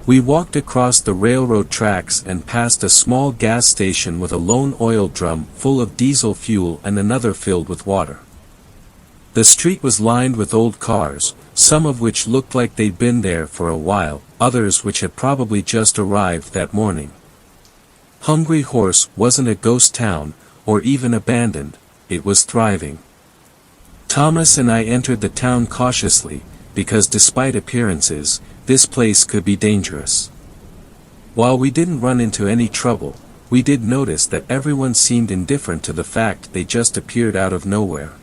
We walked across the railroad tracks and past a small gas station with a lone oil drum full of diesel fuel and another filled with water. The street was lined with old cars, some of which looked like they'd been there for a while, others which had probably just arrived that morning. Hungry Horse wasn't a ghost town, or even abandoned, it was thriving. Thomas and I entered the town cautiously, because despite appearances, this place could be dangerous. While we didn't run into any trouble, we did notice that everyone seemed indifferent to the fact they just appeared out of nowhere.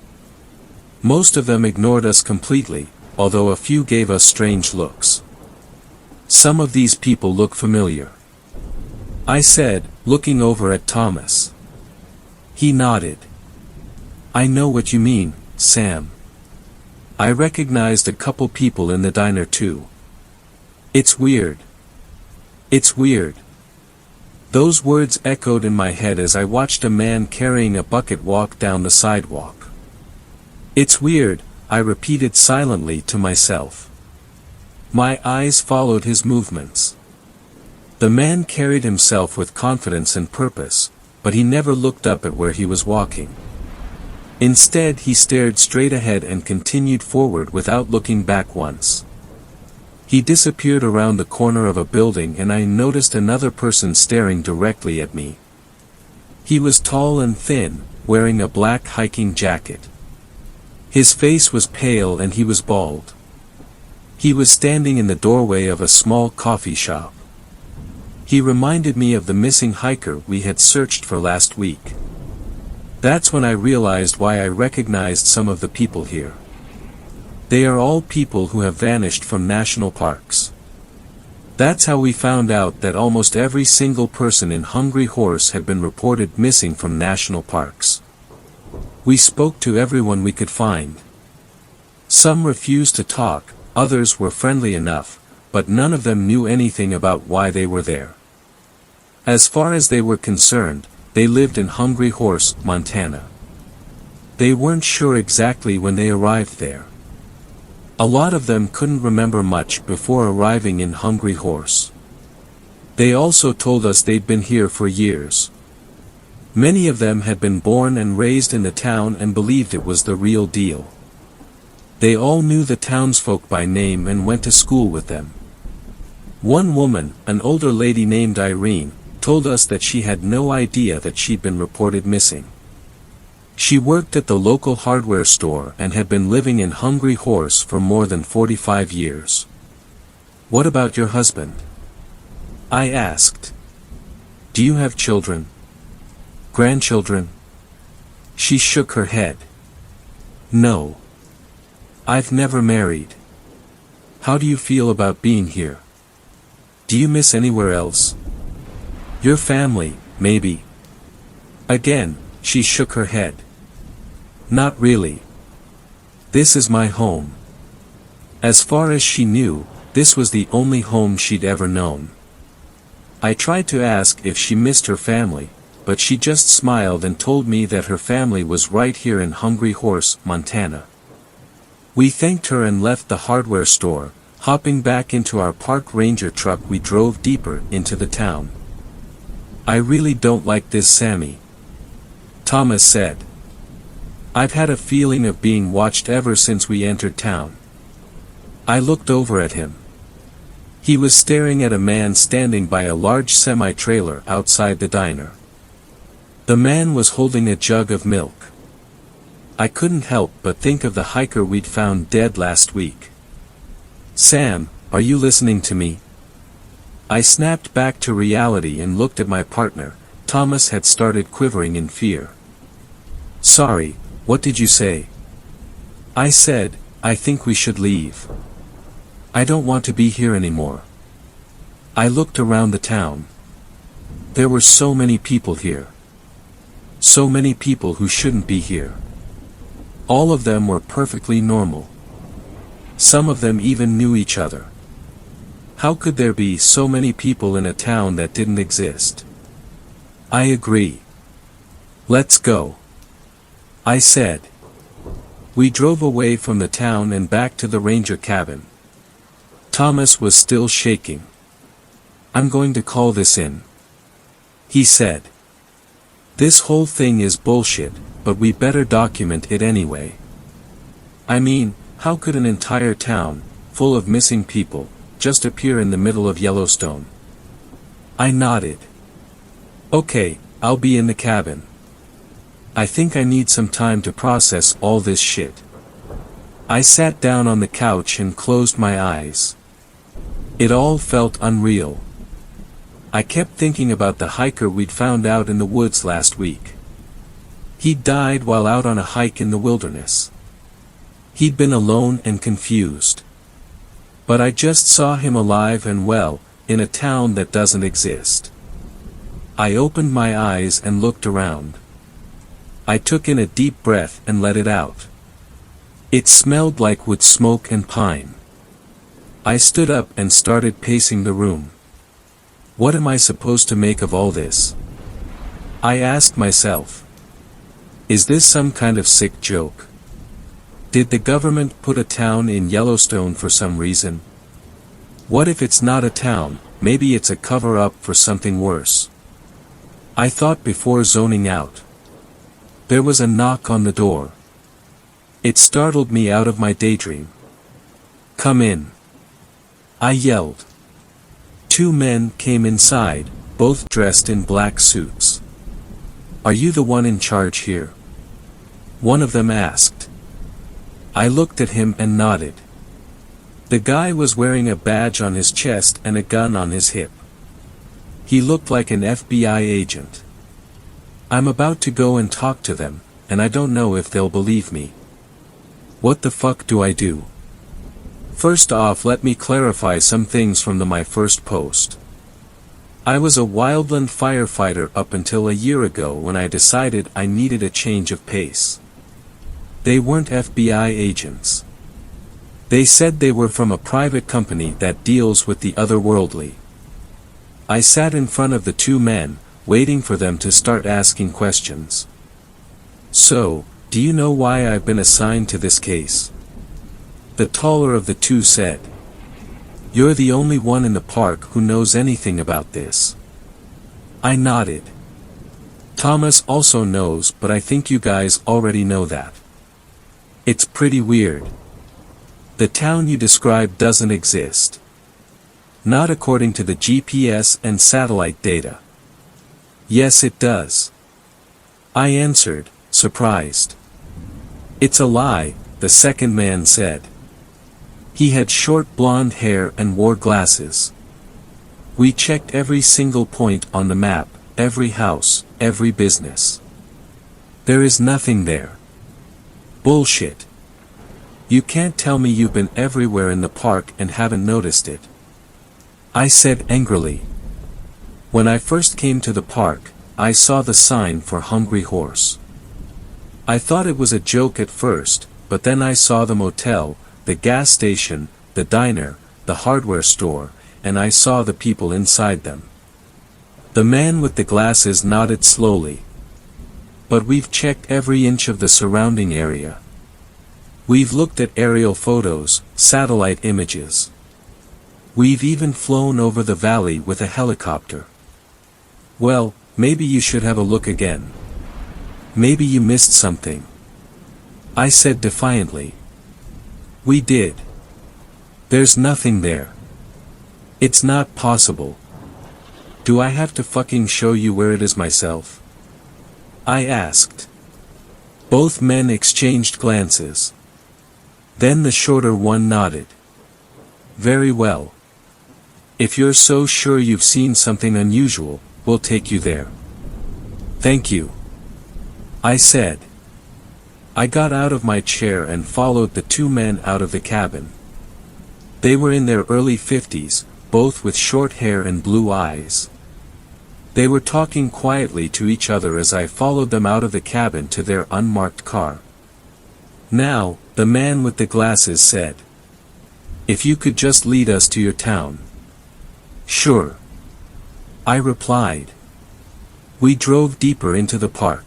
Most of them ignored us completely, although a few gave us strange looks. Some of these people look familiar, I said, looking over at Thomas. He nodded. I know what you mean, Sam. I recognized a couple people in the diner too. It's weird. It's weird. Those words echoed in my head as I watched a man carrying a bucket walk down the sidewalk. It's weird, I repeated silently to myself. My eyes followed his movements. The man carried himself with confidence and purpose, but he never looked up at where he was walking. Instead he stared straight ahead and continued forward without looking back once. He disappeared around the corner of a building and I noticed another person staring directly at me. He was tall and thin, wearing a black hiking jacket. His face was pale and he was bald. He was standing in the doorway of a small coffee shop. He reminded me of the missing hiker we had searched for last week. That's when I realized why I recognized some of the people here. They are all people who have vanished from national parks. That's how we found out that almost every single person in Hungry Horse had been reported missing from national parks. We spoke to everyone we could find. Some refused to talk, others were friendly enough, but none of them knew anything about why they were there. As far as they were concerned, they lived in Hungry Horse, Montana. They weren't sure exactly when they arrived there. A lot of them couldn't remember much before arriving in Hungry Horse. They also told us they'd been here for years. Many of them had been born and raised in the town and believed it was the real deal. They all knew the townsfolk by name and went to school with them. One woman, an older lady named Irene, told us that she had no idea that she'd been reported missing. She worked at the local hardware store and had been living in Hungry Horse for more than 45 years. What about your husband? I asked. Do you have children? Grandchildren? She shook her head. No. I've never married. How do you feel about being here? Do you miss anywhere else? Your family, maybe. Again, she shook her head. Not really. This is my home. As far as she knew, this was the only home she'd ever known. I tried to ask if she missed her family, but she just smiled and told me that her family was right here in Hungry Horse, Montana. We thanked her and left the hardware store, hopping back into our park ranger truck. We drove deeper into the town. I really don't like this, Sammy. Thomas said. I've had a feeling of being watched ever since we entered town. I looked over at him. He was staring at a man standing by a large semi-trailer outside the diner. The man was holding a jug of milk. I couldn't help but think of the hiker we'd found dead last week. Sam, are you listening to me? I snapped back to reality and looked at my partner. Thomas had started quivering in fear. Sorry, what did you say? I said, I think we should leave. I don't want to be here anymore. I looked around the town. There were so many people here. So many people who shouldn't be here. All of them were perfectly normal. Some of them even knew each other. How could there be so many people in a town that didn't exist? I agree. Let's go. I said. We drove away from the town and back to the ranger cabin. Thomas was still shaking. I'm going to call this in. He said. This whole thing is bullshit, but we better document it anyway. I mean, how could an entire town, full of missing people, just appear in the middle of Yellowstone? I nodded. Okay, I'll be in the cabin. I think I need some time to process all this shit. I sat down on the couch and closed my eyes. It all felt unreal. I kept thinking about the hiker we'd found out in the woods last week. He died while out on a hike in the wilderness. He'd been alone and confused. But I just saw him alive and well, in a town that doesn't exist. I opened my eyes and looked around. I took in a deep breath and let it out. It smelled like wood smoke and pine. I stood up and started pacing the room. What am I supposed to make of all this? I asked myself. Is this some kind of sick joke? Did the government put a town in Yellowstone for some reason? What if it's not a town, maybe it's a cover-up for something worse? I thought before zoning out. There was a knock on the door. It startled me out of my daydream. Come in. I yelled. Two men came inside, both dressed in black suits. Are you the one in charge here? One of them asked. I looked at him and nodded. The guy was wearing a badge on his chest and a gun on his hip. He looked like an FBI agent. I'm about to go and talk to them, and I don't know if they'll believe me. What the fuck do I do? First off, let me clarify some things from my first post. I was a wildland firefighter up until a year ago when I decided I needed a change of pace. They weren't FBI agents. They said they were from a private company that deals with the otherworldly. I sat in front of the two men, waiting for them to start asking questions. So, do you know why I've been assigned to this case? The taller of the two said. You're the only one in the park who knows anything about this. I nodded. Thomas also knows, but I think you guys already know that. It's pretty weird. The town you described doesn't exist. Not according to the GPS and satellite data. Yes, it does. I answered, surprised. It's a lie, the second man said. He had short blonde hair and wore glasses. We checked every single point on the map, every house, every business. There is nothing there. Bullshit. You can't tell me you've been everywhere in the park and haven't noticed it. I said angrily. When I first came to the park, I saw the sign for Hungry Horse. I thought it was a joke at first, but then I saw the motel, the gas station, the diner, the hardware store, and I saw the people inside them. The man with the glasses nodded slowly. But we've checked every inch of the surrounding area. We've looked at aerial photos, satellite images. We've even flown over the valley with a helicopter. Well, maybe you should have a look again. Maybe you missed something, I said defiantly. We did. There's nothing there. It's not possible. Do I have to fucking show you where it is myself? I asked. Both men exchanged glances. Then the shorter one nodded. Very well. If you're so sure you've seen something unusual, we'll take you there. Thank you, I said. I got out of my chair and followed the two men out of the cabin. They were in their early 50s, both with short hair and blue eyes. They were talking quietly to each other as I followed them out of the cabin to their unmarked car. Now, the man with the glasses said, "If you could just lead us to your town." "Sure," I replied. We drove deeper into the park.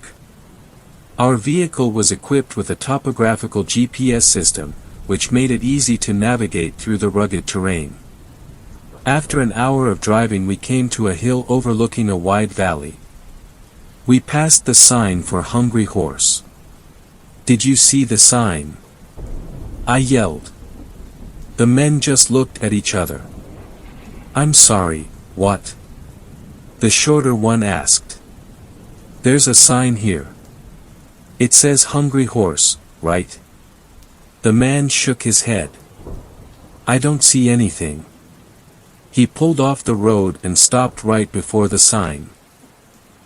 Our vehicle was equipped with a topographical GPS system, which made it easy to navigate through the rugged terrain. After an hour of driving we came to a hill overlooking a wide valley. We passed the sign for Hungry Horse. "Did you see the sign?" I yelled. The men just looked at each other. "I'm sorry, what?" the shorter one asked. "There's a sign here. It says Hungry Horse, right?" The man shook his head. "I don't see anything." He pulled off the road and stopped right before the sign.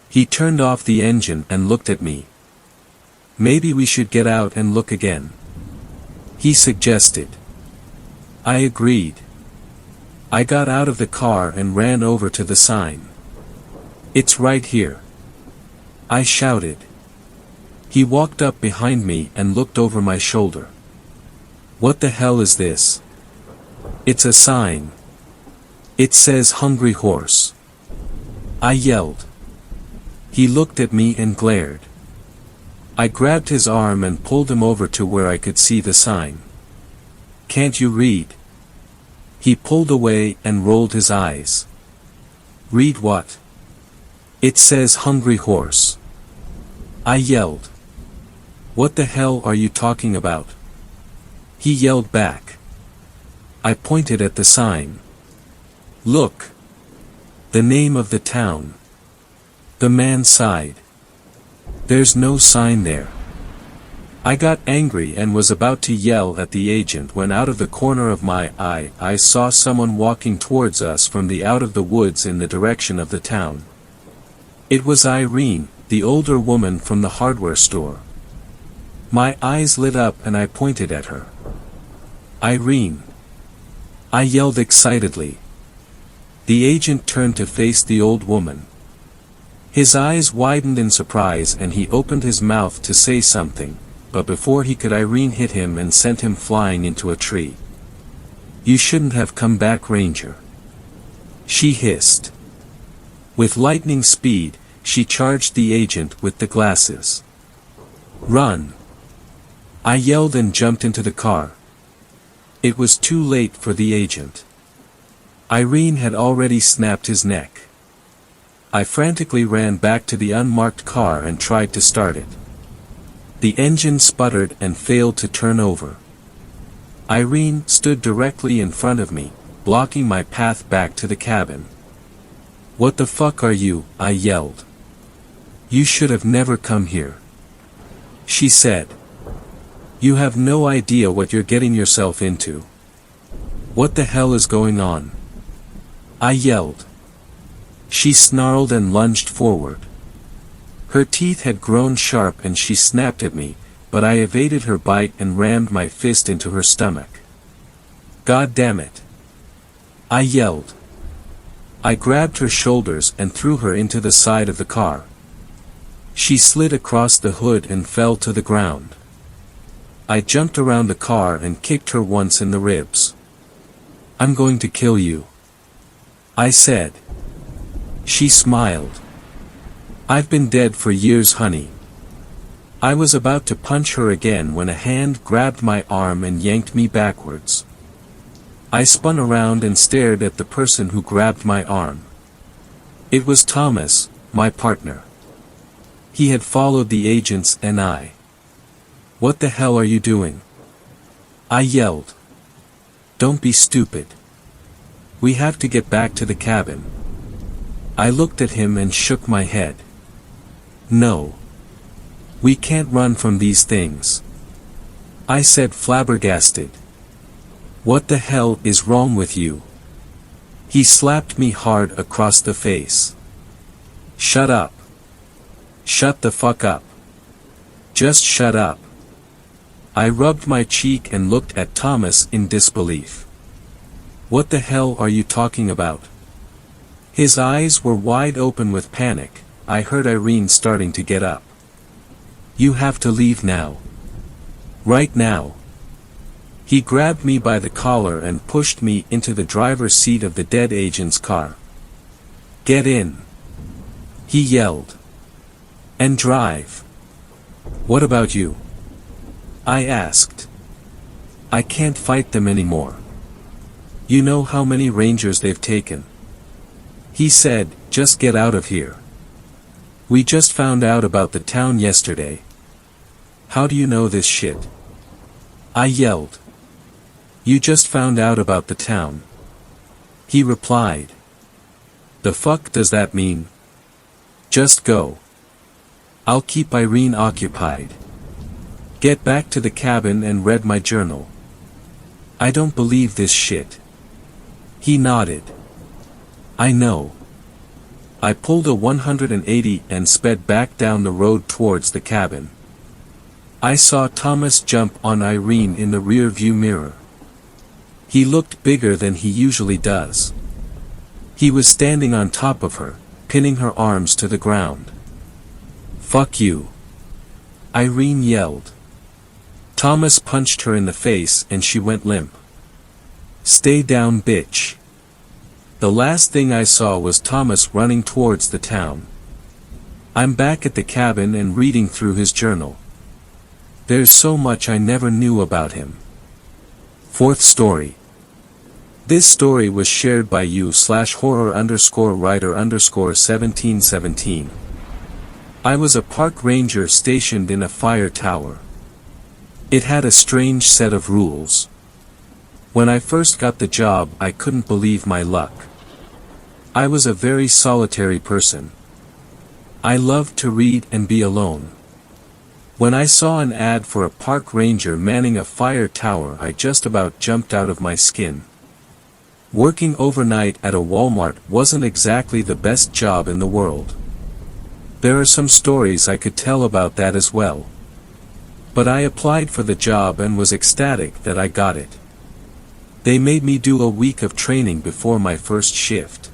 He turned off the engine and looked at me. "Maybe we should get out and look again," he suggested. I agreed. I got out of the car and ran over to the sign. "It's right here," I shouted. He walked up behind me and looked over my shoulder. "What the hell is this?" "It's a sign. It says Hungry Horse," I yelled. He looked at me and glared. I grabbed his arm and pulled him over to where I could see the sign. "Can't you read?" He pulled away and rolled his eyes. "Read what?" "It says Hungry Horse," I yelled. "What the hell are you talking about?" He yelled back. I pointed at the sign. "Look. The name of the town." The man sighed. "There's no sign there." I got angry and was about to yell at the agent when out of the corner of my eye I saw someone walking towards us from the out of the woods in the direction of the town. It was Irene, the older woman from the hardware store. My eyes lit up and I pointed at her. "Irene!" I yelled excitedly. The agent turned to face the old woman. His eyes widened in surprise and he opened his mouth to say something, but before he could Irene hit him and sent him flying into a tree. "You shouldn't have come back, Ranger," she hissed. With lightning speed, she charged the agent with the glasses. "Run!" I yelled and jumped into the car. It was too late for the agent. Irene had already snapped his neck. I frantically ran back to the unmarked car and tried to start it. The engine sputtered and failed to turn over. Irene stood directly in front of me, blocking my path back to the cabin. "What the fuck are you?" I yelled. "You should have never come here," she said. "You have no idea what you're getting yourself into." "What the hell is going on?" I yelled. She snarled and lunged forward. Her teeth had grown sharp and she snapped at me, but I evaded her bite and rammed my fist into her stomach. "God damn it!" I yelled. I grabbed her shoulders and threw her into the side of the car. She slid across the hood and fell to the ground. I jumped around the car and kicked her once in the ribs. "I'm going to kill you," I said. She smiled. "I've been dead for years, honey." I was about to punch her again when a hand grabbed my arm and yanked me backwards. I spun around and stared at the person who grabbed my arm. It was Thomas, my partner. He had followed the agents and I. "What the hell are you doing?" I yelled. "Don't be stupid. We have to get back to the cabin." I looked at him and shook my head. "No. We can't run from these things," I said, flabbergasted. "What the hell is wrong with you?" He slapped me hard across the face. "Shut up. Shut the fuck up. Just shut up." I rubbed my cheek and looked at Thomas in disbelief. "What the hell are you talking about?" His eyes were wide open with panic. I heard Irene starting to get up. "You have to leave now. Right now." He grabbed me by the collar and pushed me into the driver's seat of the dead agent's car. "Get in," he yelled. "And drive." "What about you?" I asked. "I can't fight them anymore. You know how many Rangers they've taken." He said, "Just get out of here. We just found out about the town yesterday." "How do you know this shit?" I yelled. "You just found out about the town," he replied. "The fuck does that mean?" "Just go. I'll keep Irene occupied. Get back to the cabin and read my journal." "I don't believe this shit." He nodded. "I know." I pulled a 180 and sped back down the road towards the cabin. I saw Thomas jump on Irene in the rear view mirror. He looked bigger than he usually does. He was standing on top of her, pinning her arms to the ground. "Fuck you," Irene yelled. Thomas punched her in the face and she went limp. "Stay down, bitch." The last thing I saw was Thomas running towards the town. I'm back at the cabin and reading through his journal. There's so much I never knew about him. Fourth story. This story was shared by you/horror_writer_1717. I was a park ranger stationed in a fire tower. It had a strange set of rules. When I first got the job, I couldn't believe my luck. I was a very solitary person. I loved to read and be alone. When I saw an ad for a park ranger manning a fire tower, I just about jumped out of my skin. Working overnight at a Walmart wasn't exactly the best job in the world. There are some stories I could tell about that as well. But I applied for the job and was ecstatic that I got it. They made me do a week of training before my first shift.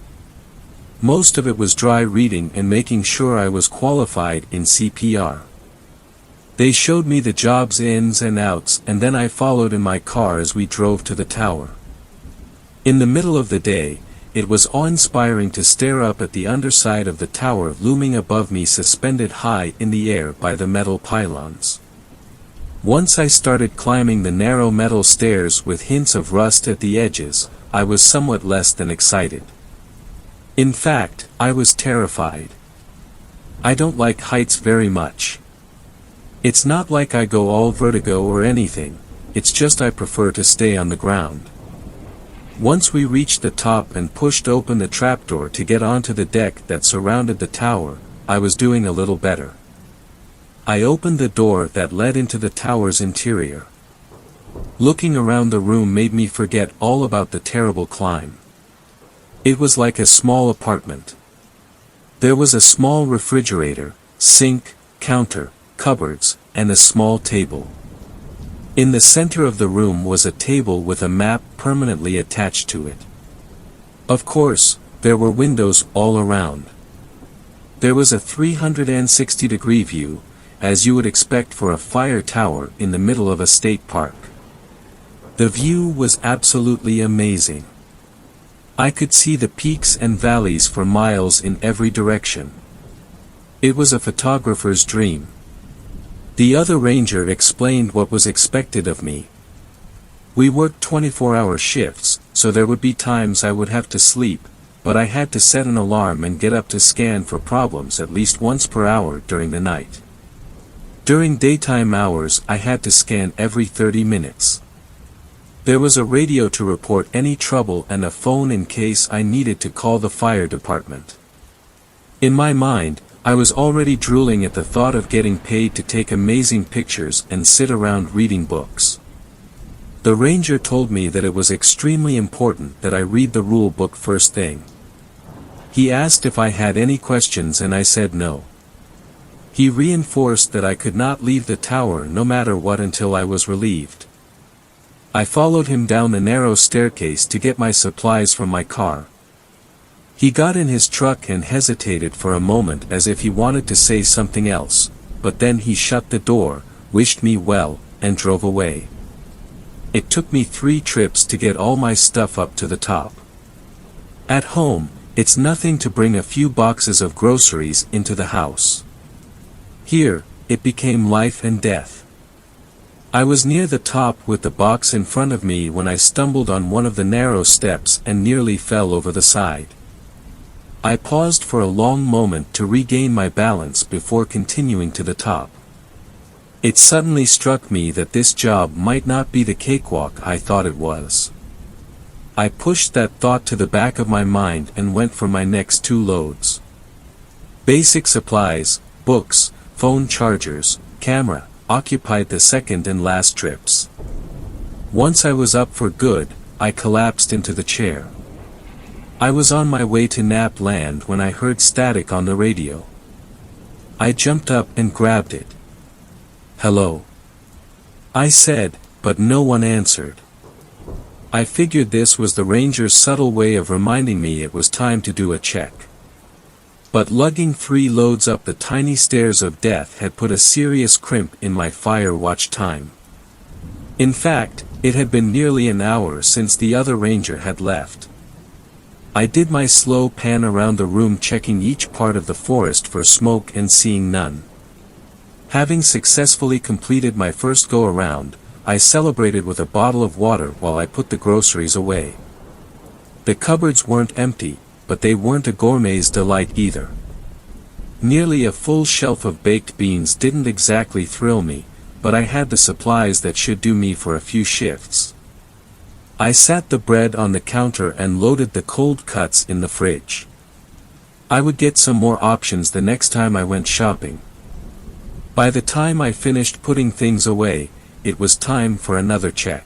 Most of it was dry reading and making sure I was qualified in CPR. They showed me the job's ins and outs, and then I followed in my car as we drove to the tower. In the middle of the day, it was awe-inspiring to stare up at the underside of the tower looming above me, suspended high in the air by the metal pylons. Once I started climbing the narrow metal stairs with hints of rust at the edges, I was somewhat less than excited. In fact, I was terrified. I don't like heights very much. It's not like I go all vertigo or anything, it's just I prefer to stay on the ground. Once we reached the top and pushed open the trapdoor to get onto the deck that surrounded the tower, I was doing a little better. I opened the door that led into the tower's interior. Looking around the room made me forget all about the terrible climb. It was like a small apartment. There was a small refrigerator, sink, counter, cupboards, and a small table. In the center of the room was a table with a map permanently attached to it. Of course, there were windows all around. There was a 360-degree view, as you would expect for a fire tower in the middle of a state park. The view was absolutely amazing. I could see the peaks and valleys for miles in every direction. It was a photographer's dream. The other ranger explained what was expected of me. We worked 24-hour shifts, so there would be times I would have to sleep, but I had to set an alarm and get up to scan for problems at least once per hour during the night. During daytime hours I had to scan every 30 minutes. There was a radio to report any trouble and a phone in case I needed to call the fire department. In my mind, I was already drooling at the thought of getting paid to take amazing pictures and sit around reading books. The ranger told me that it was extremely important that I read the rule book first thing. He asked if I had any questions and I said no. He reinforced that I could not leave the tower no matter what until I was relieved. I followed him down the narrow staircase to get my supplies from my car. He got in his truck and hesitated for a moment as if he wanted to say something else, but then he shut the door, wished me well, and drove away. It took me 3 trips to get all my stuff up to the top. At home, it's nothing to bring a few boxes of groceries into the house. Here, it became life and death. I was near the top with the box in front of me when I stumbled on one of the narrow steps and nearly fell over the side. I paused for a long moment to regain my balance before continuing to the top. It suddenly struck me that this job might not be the cakewalk I thought it was. I pushed that thought to the back of my mind and went for my next 2 loads. Basic supplies, books, phone chargers, camera, occupied the second and last trips. Once I was up for good, I collapsed into the chair. I was on my way to nap land when I heard static on the radio. I jumped up and grabbed it. "Hello?" I said, but no one answered. I figured this was the ranger's subtle way of reminding me it was time to do a check. But lugging 3 loads up the tiny stairs of death had put a serious crimp in my fire watch time. In fact, it had been nearly an hour since the other ranger had left. I did my slow pan around the room, checking each part of the forest for smoke and seeing none. Having successfully completed my first go-around, I celebrated with a bottle of water while I put the groceries away. The cupboards weren't empty, but they weren't a gourmet's delight either. Nearly a full shelf of baked beans didn't exactly thrill me, but I had the supplies that should do me for a few shifts. I sat the bread on the counter and loaded the cold cuts in the fridge. I would get some more options the next time I went shopping. By the time I finished putting things away, it was time for another check.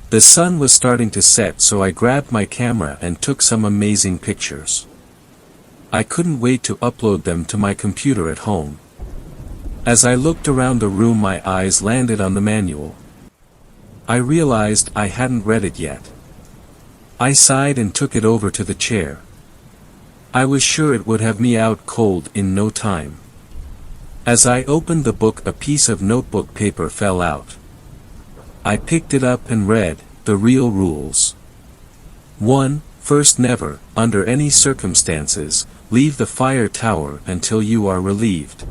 The sun was starting to set, so I grabbed my camera and took some amazing pictures. I couldn't wait to upload them to my computer at home. As I looked around the room, my eyes landed on the manual. I realized I hadn't read it yet. I sighed and took it over to the chair. I was sure it would have me out cold in no time. As I opened the book, a piece of notebook paper fell out. I picked it up and read, "The Real Rules." 1. First, never, under any circumstances, leave the fire tower until you are relieved.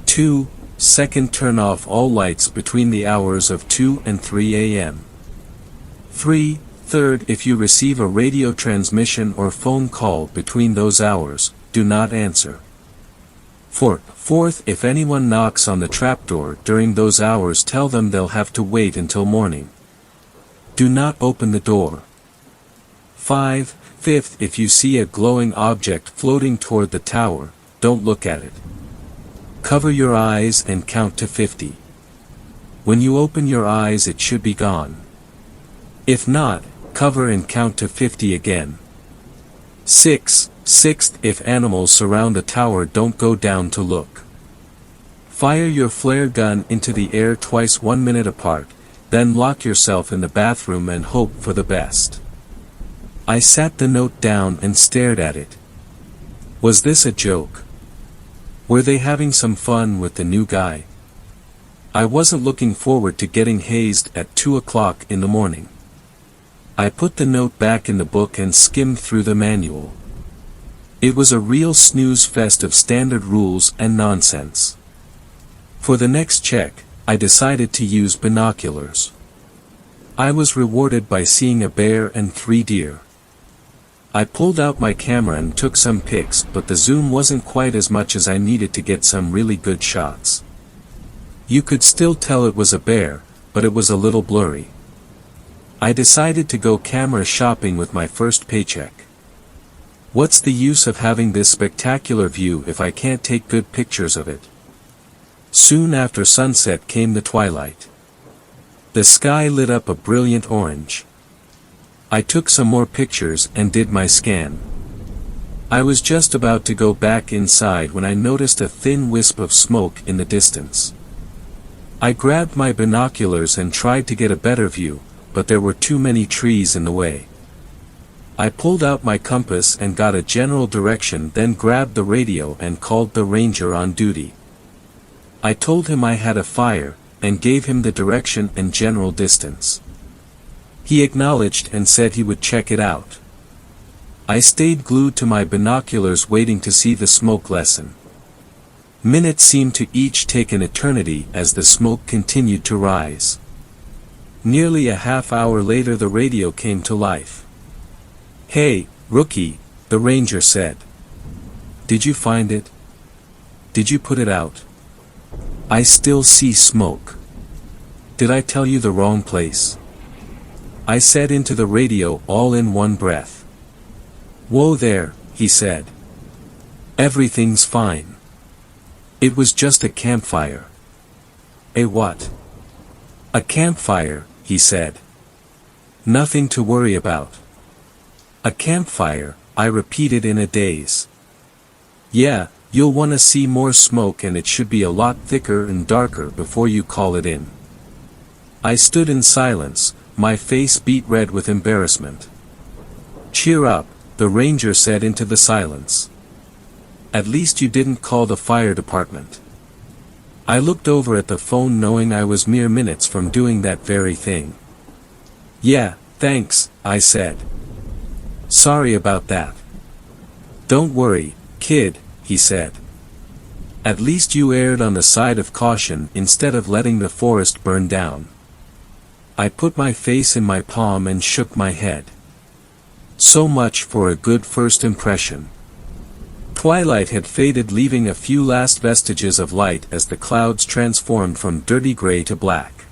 2. Second, turn off all lights between the hours of 2 and 3 a.m. 3. Third, if you receive a radio transmission or phone call between those hours, do not answer. 4th, if anyone knocks on the trapdoor during those hours, tell them they'll have to wait until morning. Do not open the door. 5th, if you see a glowing object floating toward the tower, don't look at it. Cover your eyes and count to 50. When you open your eyes, it should be gone. If not, cover and count to 50 again. 6th, if animals surround the tower, don't go down to look. Fire your flare gun into the air twice 1 minute apart, then lock yourself in the bathroom and hope for the best. I sat the note down and stared at it. Was this a joke? Were they having some fun with the new guy? I wasn't looking forward to getting hazed at 2 o'clock in the morning. I put the note back in the book and skimmed through the manual. It was a real snooze fest of standard rules and nonsense. For the next check, I decided to use binoculars. I was rewarded by seeing a bear and 3 deer. I pulled out my camera and took some pics, but the zoom wasn't quite as much as I needed to get some really good shots. You could still tell it was a bear, but it was a little blurry. I decided to go camera shopping with my first paycheck. What's the use of having this spectacular view if I can't take good pictures of it? Soon after sunset came the twilight. The sky lit up a brilliant orange. I took some more pictures and did my scan. I was just about to go back inside when I noticed a thin wisp of smoke in the distance. I grabbed my binoculars and tried to get a better view, but there were too many trees in the way. I pulled out my compass and got a general direction, then grabbed the radio and called the ranger on duty. I told him I had a fire, and gave him the direction and general distance. He acknowledged and said he would check it out. I stayed glued to my binoculars waiting to see the smoke lessen. Minutes seemed to each take an eternity as the smoke continued to rise. Nearly a half hour later the radio came to life. "Hey, rookie," the ranger said. "Did you find it? Did you put it out? I still see smoke. Did I tell you the wrong place?" I said into the radio all in one breath. "Whoa there," he said. "Everything's fine. It was just a campfire." "A what?" "A campfire," he said. "Nothing to worry about." "A campfire," I repeated in a daze. "Yeah, you'll want to see more smoke and it should be a lot thicker and darker before you call it in." I stood in silence, my face beat red with embarrassment. "Cheer up," the ranger said into the silence. "At least you didn't call the fire department." I looked over at the phone knowing I was mere minutes from doing that very thing. "Yeah, thanks," I said. "Sorry about that." "Don't worry, kid," he said. "At least you erred on the side of caution instead of letting the forest burn down." I put my face in my palm and shook my head. So much for a good first impression. Twilight had faded, leaving a few last vestiges of light as the clouds transformed from dirty gray to black.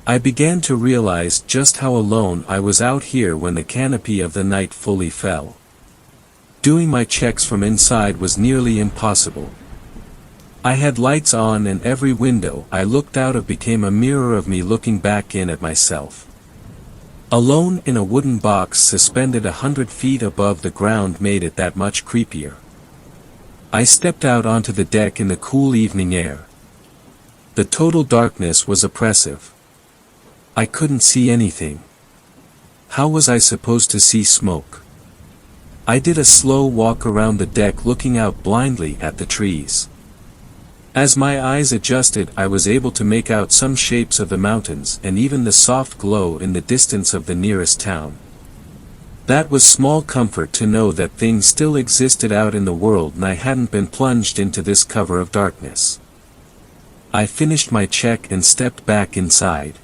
I began to realize just how alone I was out here when the canopy of the night fully fell. Doing my checks from inside was nearly impossible. I had lights on and every window I looked out of became a mirror of me looking back in at myself. Alone in a wooden box suspended 100 feet above the ground made it that much creepier. I stepped out onto the deck in the cool evening air. The total darkness was oppressive. I couldn't see anything. How was I supposed to see smoke? I did a slow walk around the deck looking out blindly at the trees. As my eyes adjusted I was able to make out some shapes of the mountains and even the soft glow in the distance of the nearest town. That was small comfort to know that things still existed out in the world and I hadn't been plunged into this cover of darkness. I finished my check and stepped back inside.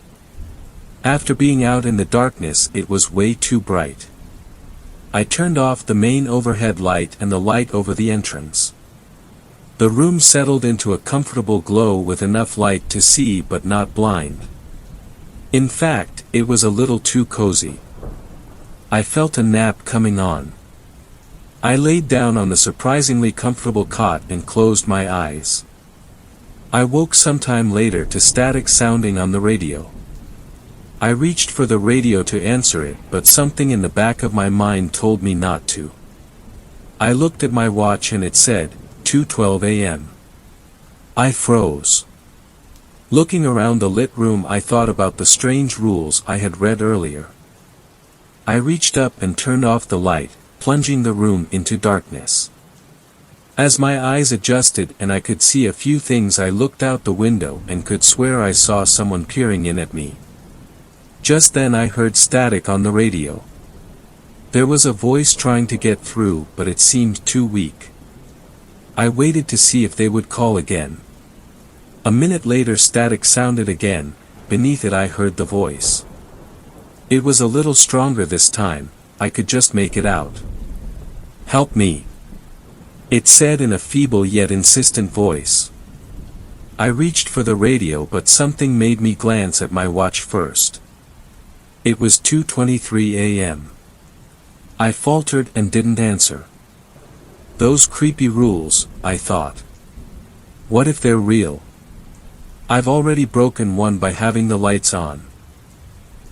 After being out in the darkness it was way too bright. I turned off the main overhead light and the light over the entrance. The room settled into a comfortable glow with enough light to see but not blind. In fact, it was a little too cozy. I felt a nap coming on. I laid down on the surprisingly comfortable cot and closed my eyes. I woke sometime later to static sounding on the radio. I reached for the radio to answer it, but something in the back of my mind told me not to. I looked at my watch and it said, 2:12 a.m. I froze. Looking around the lit room I thought about the strange rules I had read earlier. I reached up and turned off the light, plunging the room into darkness. As my eyes adjusted and I could see a few things I looked out the window and could swear I saw someone peering in at me. Just then I heard static on the radio. There was a voice trying to get through but it seemed too weak. I waited to see if they would call again. A minute later static sounded again, beneath it I heard the voice. It was a little stronger this time, I could just make it out. "Help me," it said in a feeble yet insistent voice. I reached for the radio, but something made me glance at my watch first. It was 2:23 a.m. I faltered and didn't answer. Those creepy rules, I thought. What if they're real? I've already broken one by having the lights on.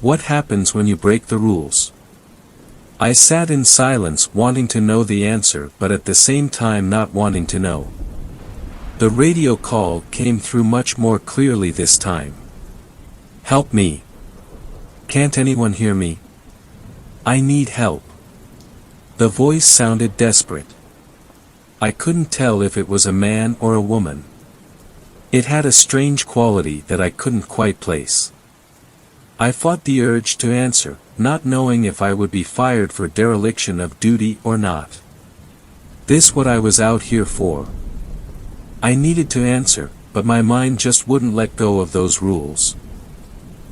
What happens when you break the rules? I sat in silence, wanting to know the answer but at the same time not wanting to know. The radio call came through much more clearly this time. "Help me. Can't anyone hear me? I need help." The voice sounded desperate. I couldn't tell if it was a man or a woman. It had a strange quality that I couldn't quite place. I fought the urge to answer, not knowing if I would be fired for dereliction of duty or not. This what I was out here for. I needed to answer, but my mind just wouldn't let go of those rules.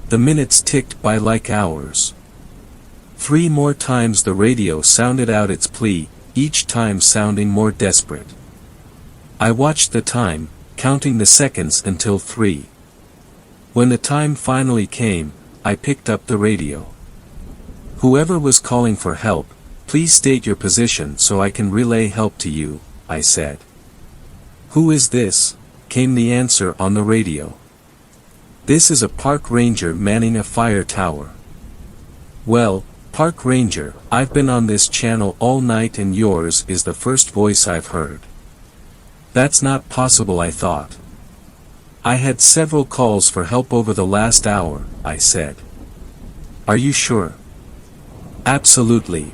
The minutes ticked by like hours. 3 more times the radio sounded out its plea, each time sounding more desperate. I watched the time, counting the seconds until 3. When the time finally came, I picked up the radio. "Whoever was calling for help, please state your position so I can relay help to you," I said. "Who is this?" came the answer on the radio. "This is a park ranger manning a fire tower." "Well, Park Ranger, I've been on this channel all night and yours is the first voice I've heard." That's not possible, I thought. "I had several calls for help over the last hour," I said. "Are you sure?" "Absolutely.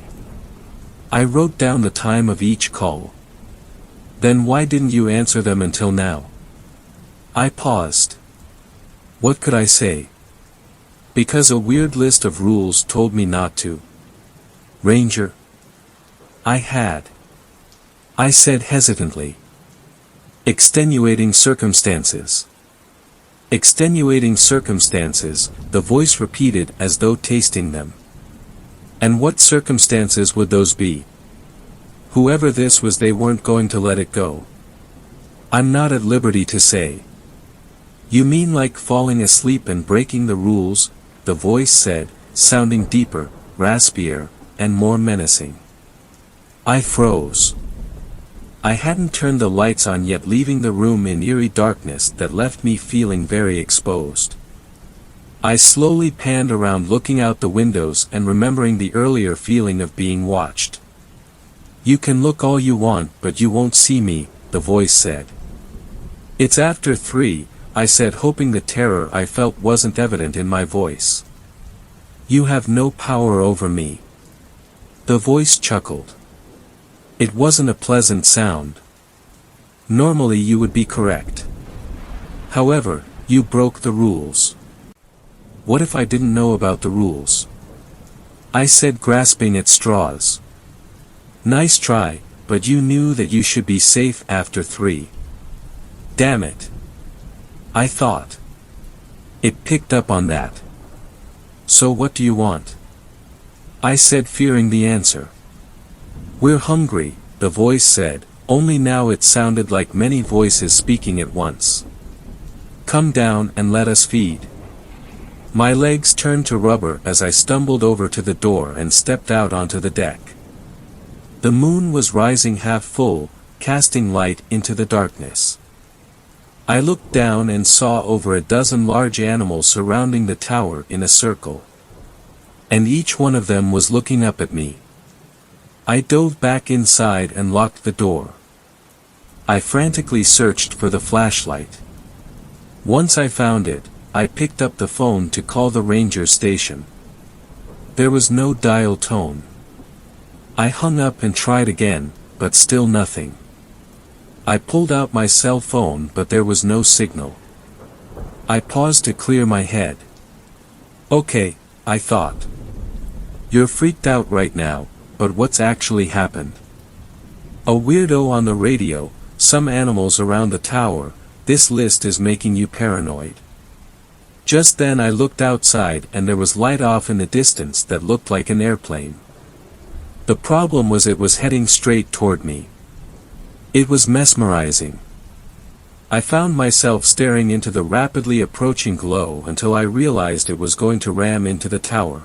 I wrote down the time of each call." "Then why didn't you answer them until now?" I paused. What could I say? Because a weird list of rules told me not to. "Ranger." I had. I said hesitantly. "Extenuating circumstances." "Extenuating circumstances," the voice repeated as though tasting them. "And what circumstances would those be?" Whoever this was, they weren't going to let it go. "I'm not at liberty to say." "You mean like falling asleep and breaking the rules?" the voice said, sounding deeper, raspier, and more menacing. I froze. I hadn't turned the lights on yet, leaving the room in eerie darkness that left me feeling very exposed. I slowly panned around, looking out the windows and remembering the earlier feeling of being watched. "You can look all you want, but you won't see me," the voice said. "It's after 3, I said, hoping the terror I felt wasn't evident in my voice. "You have no power over me." The voice chuckled. It wasn't a pleasant sound. Normally you would be correct. However, you broke the rules. "What if I didn't know about the rules?" I said, grasping at straws. "Nice try, but you knew that you should be safe after 3. Damn it. I thought. It picked up on that. "So what do you want?" I said, fearing the answer. "We're hungry," the voice said, only now it sounded like many voices speaking at once. "Come down and let us feed." My legs turned to rubber as I stumbled over to the door and stepped out onto the deck. The moon was rising half full, casting light into the darkness. I looked down and saw over a dozen large animals surrounding the tower in a circle. And each one of them was looking up at me. I dove back inside and locked the door. I frantically searched for the flashlight. Once I found it, I picked up the phone to call the ranger station. There was no dial tone. I hung up and tried again, but still nothing. I pulled out my cell phone, but there was no signal. I paused to clear my head. "Okay," I thought. "You're freaked out right now, but what's actually happened?" "A weirdo on the radio, some animals around the tower, this list is making you paranoid." Just then I looked outside and there was light off in the distance that looked like an airplane. The problem was it was heading straight toward me. It was mesmerizing. I found myself staring into the rapidly approaching glow until I realized it was going to ram into the tower.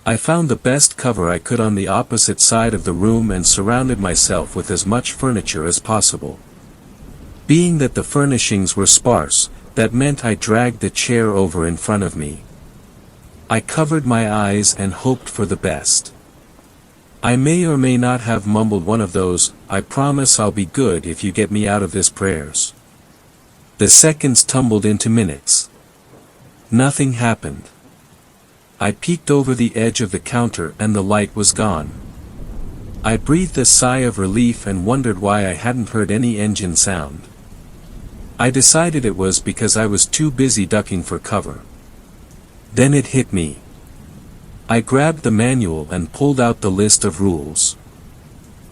I found the best cover I could on the opposite side of the room and surrounded myself with as much furniture as possible. Being that the furnishings were sparse, that meant I dragged the chair over in front of me. I covered my eyes and hoped for the best. I may or may not have mumbled one of those, "I promise I'll be good if you get me out of this" prayers. The seconds tumbled into minutes. Nothing happened. I peeked over the edge of the counter and the light was gone. I breathed a sigh of relief and wondered why I hadn't heard any engine sound. I decided it was because I was too busy ducking for cover. Then it hit me. I grabbed the manual and pulled out the list of rules.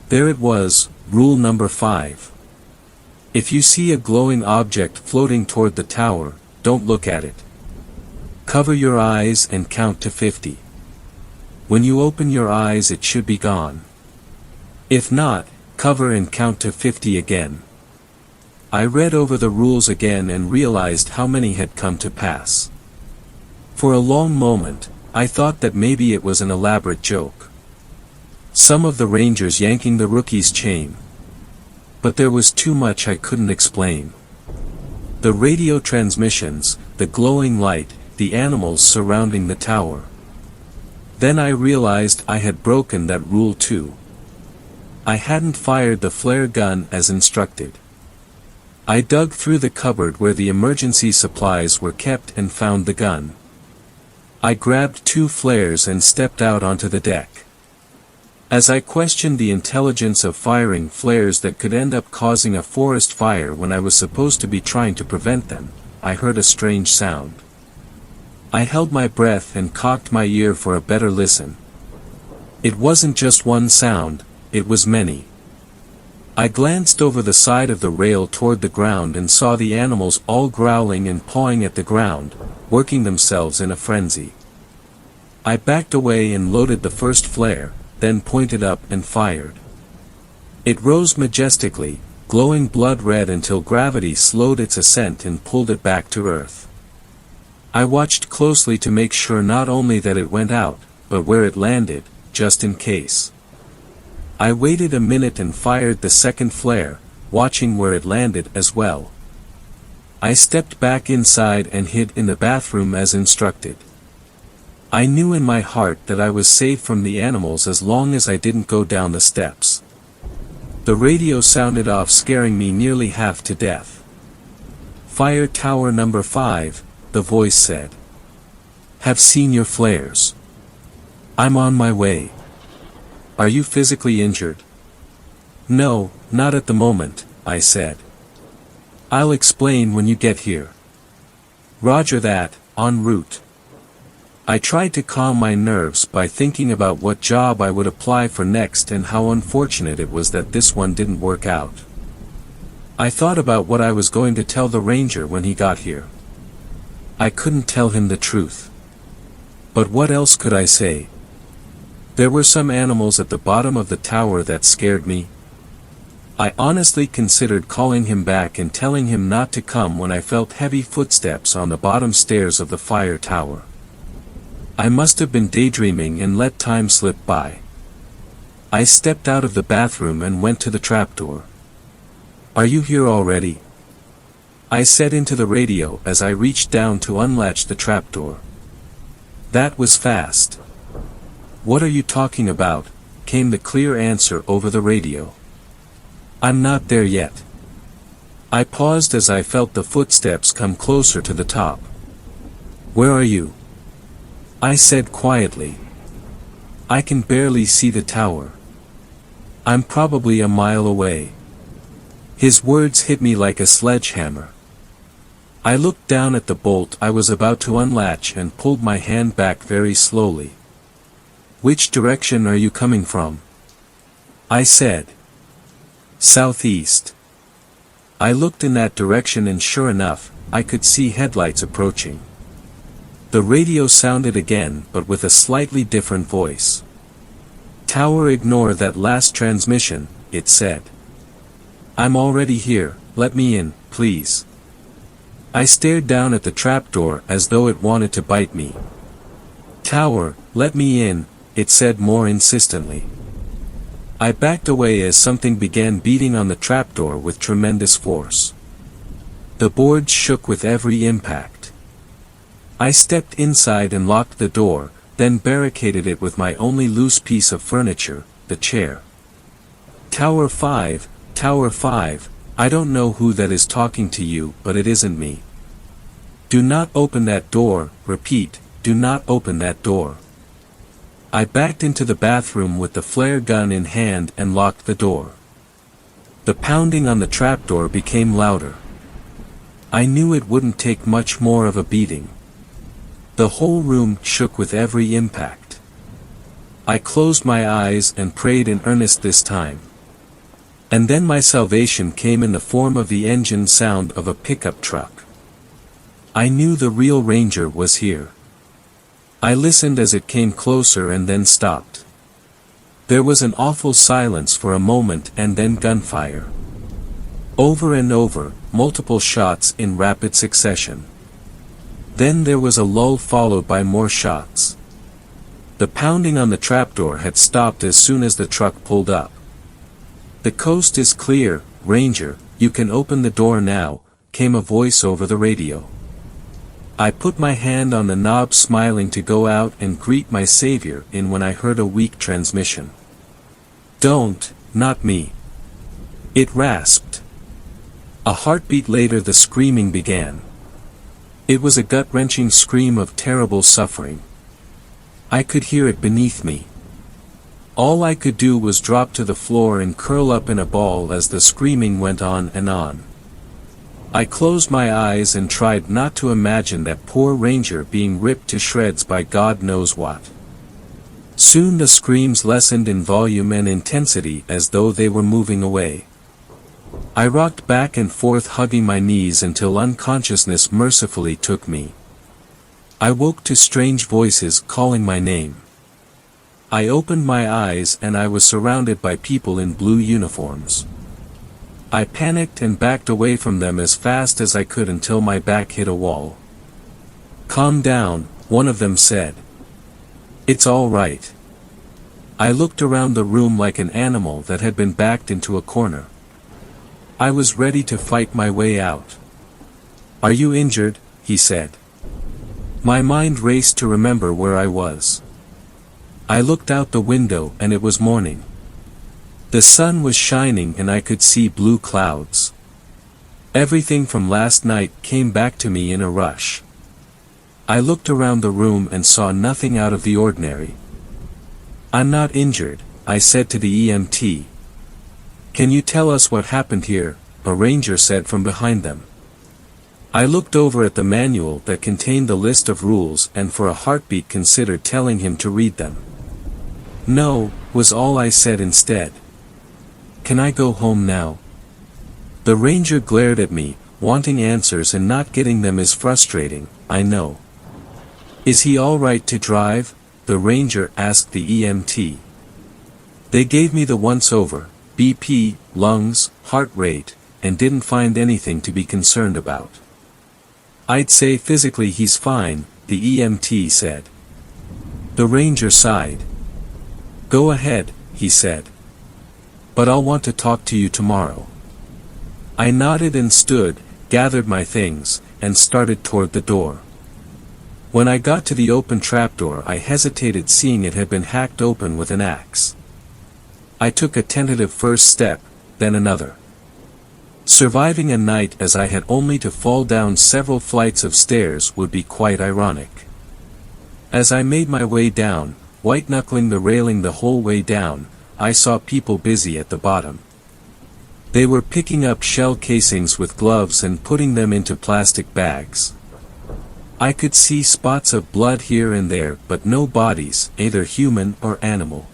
There it was, rule number 5. If you see a glowing object floating toward the tower, don't look at it. Cover your eyes and count to 50. When you open your eyes it should be gone. If not, cover and count to 50 again. I read over the rules again and realized how many had come to pass. For a long moment, I thought that maybe it was an elaborate joke. Some of the rangers yanking the rookie's chain. But there was too much I couldn't explain. The radio transmissions, the glowing light, the animals surrounding the tower. Then I realized I had broken that rule too. I hadn't fired the flare gun as instructed. I dug through the cupboard where the emergency supplies were kept and found the gun. I grabbed 2 flares and stepped out onto the deck. As I questioned the intelligence of firing flares that could end up causing a forest fire when I was supposed to be trying to prevent them, I heard a strange sound. I held my breath and cocked my ear for a better listen. It wasn't just one sound, it was many. I glanced over the side of the rail toward the ground and saw the animals all growling and pawing at the ground, working themselves in a frenzy. I backed away and loaded the first flare, then pointed up and fired. It rose majestically, glowing blood red until gravity slowed its ascent and pulled it back to Earth. I watched closely to make sure not only that it went out, but where it landed, just in case. I waited a minute and fired the second flare, watching where it landed as well. I stepped back inside and hid in the bathroom as instructed. I knew in my heart that I was safe from the animals as long as I didn't go down the steps. The radio sounded off, scaring me nearly half to death. "Fire tower number 5, the voice said. "Have seen your flares. I'm on my way. Are you physically injured?" "No, not at the moment," I said. "I'll explain when you get here." "Roger that, en route." I tried to calm my nerves by thinking about what job I would apply for next and how unfortunate it was that this one didn't work out. I thought about what I was going to tell the ranger when he got here. I couldn't tell him the truth. But what else could I say? There were some animals at the bottom of the tower that scared me. I honestly considered calling him back and telling him not to come when I felt heavy footsteps on the bottom stairs of the fire tower. I must have been daydreaming and let time slip by. I stepped out of the bathroom and went to the trapdoor. "Are you here already?" I said into the radio as I reached down to unlatch the trapdoor. That was fast. "What are you talking about?" came the clear answer over the radio. "I'm not there yet." I paused as I felt the footsteps come closer to the top. "Where are you?" I said quietly. "I can barely see the tower. I'm probably a mile away." His words hit me like a sledgehammer. I looked down at the bolt I was about to unlatch and pulled my hand back very slowly. "Which direction are you coming from?" I said. "Southeast." I looked in that direction and sure enough, I could see headlights approaching. The radio sounded again, but with a slightly different voice. Tower, ignore that last transmission, it said. I'm already here, let me in, please. I stared down at the trapdoor as though it wanted to bite me. Tower, let me in, it said more insistently. I backed away as something began beating on the trapdoor with tremendous force. The boards shook with every impact. I stepped inside and locked the door, then barricaded it with my only loose piece of furniture, the chair. Tower 5, I don't know who that is talking to you, but it isn't me. Do not open that door, repeat, do not open that door. I backed into the bathroom with the flare gun in hand and locked the door. The pounding on the trapdoor became louder. I knew it wouldn't take much more of a beating. The whole room shook with every impact. I closed my eyes and prayed in earnest this time. And then my salvation came in the form of the engine sound of a pickup truck. I knew the real Ranger was here. I listened as it came closer and then stopped. There was an awful silence for a moment and then gunfire. Over and over, multiple shots in rapid succession. Then there was a lull followed by more shots. The pounding on the trapdoor had stopped as soon as the truck pulled up. The coast is clear, Ranger, you can open the door now, came a voice over the radio. I put my hand on the knob, smiling to go out and greet my savior when I heard a weak transmission. Don't, not me. It rasped. A heartbeat later the screaming began. It was a gut-wrenching scream of terrible suffering. I could hear it beneath me. All I could do was drop to the floor and curl up in a ball as the screaming went on and on. I closed my eyes and tried not to imagine that poor Ranger being ripped to shreds by God knows what. Soon the screams lessened in volume and intensity as though they were moving away. I rocked back and forth, hugging my knees until unconsciousness mercifully took me. I woke to strange voices calling my name. I opened my eyes and I was surrounded by people in blue uniforms. I panicked and backed away from them as fast as I could until my back hit a wall. Calm down, one of them said. It's all right. I looked around the room like an animal that had been backed into a corner. I was ready to fight my way out. Are you injured? He said. My mind raced to remember where I was. I looked out the window and it was morning. The sun was shining and I could see blue clouds. Everything from last night came back to me in a rush. I looked around the room and saw nothing out of the ordinary. I'm not injured, I said to the EMT. Can you tell us what happened here? A ranger said from behind them. I looked over at the manual that contained the list of rules and for a heartbeat considered telling him to read them. No, was all I said instead. Can I go home now? The ranger glared at me, wanting answers and not getting them is frustrating, I know. Is he all right to drive? The ranger asked the EMT. They gave me the once-over, BP, lungs, heart rate, and didn't find anything to be concerned about. I'd say physically he's fine, the EMT said. The ranger sighed. Go ahead, he said. But I'll want to talk to you tomorrow. I nodded and stood, gathered my things, and started toward the door. When I got to the open trapdoor I hesitated, seeing it had been hacked open with an axe. I took a tentative first step, then another. Surviving a night as I had only to fall down several flights of stairs would be quite ironic. As I made my way down, white-knuckling the railing the whole way down, I saw people busy at the bottom. They were picking up shell casings with gloves and putting them into plastic bags. I could see spots of blood here and there, but no bodies, either human or animal.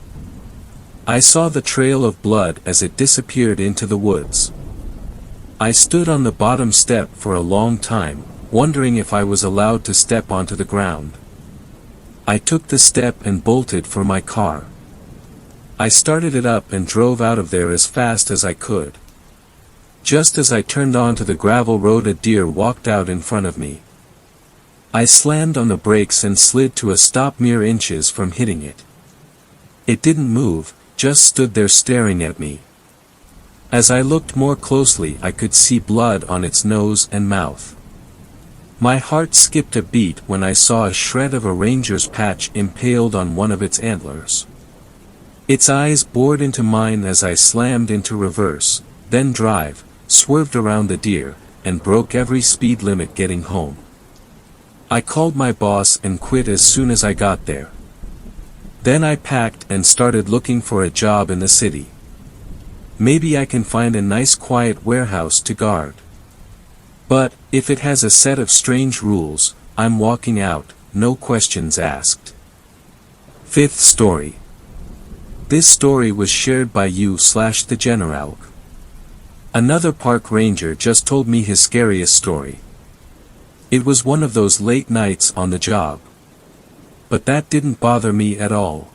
I saw the trail of blood as it disappeared into the woods. I stood on the bottom step for a long time, wondering if I was allowed to step onto the ground. I took the step and bolted for my car. I started it up and drove out of there as fast as I could. Just as I turned onto the gravel road, a deer walked out in front of me. I slammed on the brakes and slid to a stop mere inches from hitting it. It didn't move, just stood there staring at me. As I looked more closely, I could see blood on its nose and mouth. My heart skipped a beat when I saw a shred of a ranger's patch impaled on one of its antlers. Its eyes bored into mine as I slammed into reverse, then drive, swerved around the deer, and broke every speed limit getting home. I called my boss and quit as soon as I got there. Then I packed and started looking for a job in the city. Maybe I can find a nice quiet warehouse to guard. But, if it has a set of strange rules, I'm walking out, no questions asked. Fifth story. This story was shared by you/the General. Another park ranger just told me his scariest story. It was one of those late nights on the job. But that didn't bother me at all.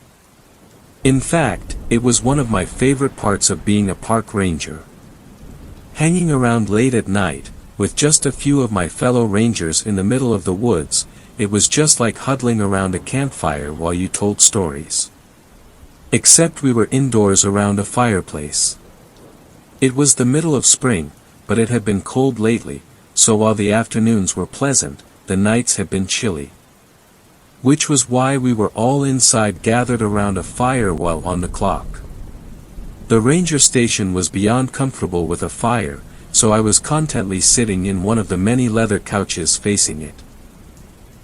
In fact, it was one of my favorite parts of being a park ranger. Hanging around late at night, with just a few of my fellow rangers in the middle of the woods, it was just like huddling around a campfire while you told stories. Except we were indoors around a fireplace. It was the middle of spring, but it had been cold lately, so while the afternoons were pleasant, the nights had been chilly. Which was why we were all inside gathered around a fire while on the clock. The ranger station was beyond comfortable with a fire, so I was contentedly sitting in one of the many leather couches facing it.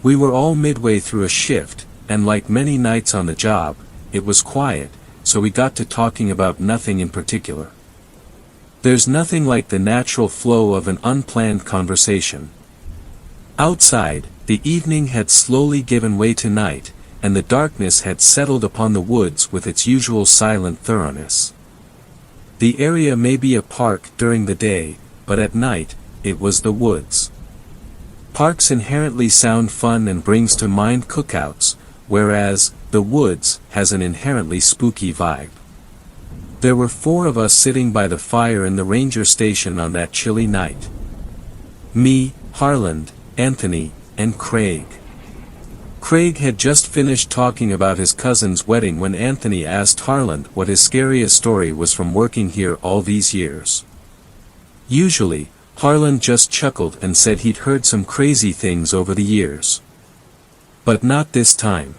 We were all midway through a shift, and like many nights on the job, it was quiet, so we got to talking about nothing in particular. There's nothing like the natural flow of an unplanned conversation. Outside, the evening had slowly given way to night, and the darkness had settled upon the woods with its usual silent thoroughness. The area may be a park during the day, but at night, it was the woods. Parks inherently sound fun and brings to mind cookouts, whereas, the woods has an inherently spooky vibe. There were 4 of us sitting by the fire in the ranger station on that chilly night. Me, Harland, Anthony, and Craig. Craig had just finished talking about his cousin's wedding when Anthony asked Harland what his scariest story was from working here all these years. Usually, Harland just chuckled and said he'd heard some crazy things over the years. But not this time.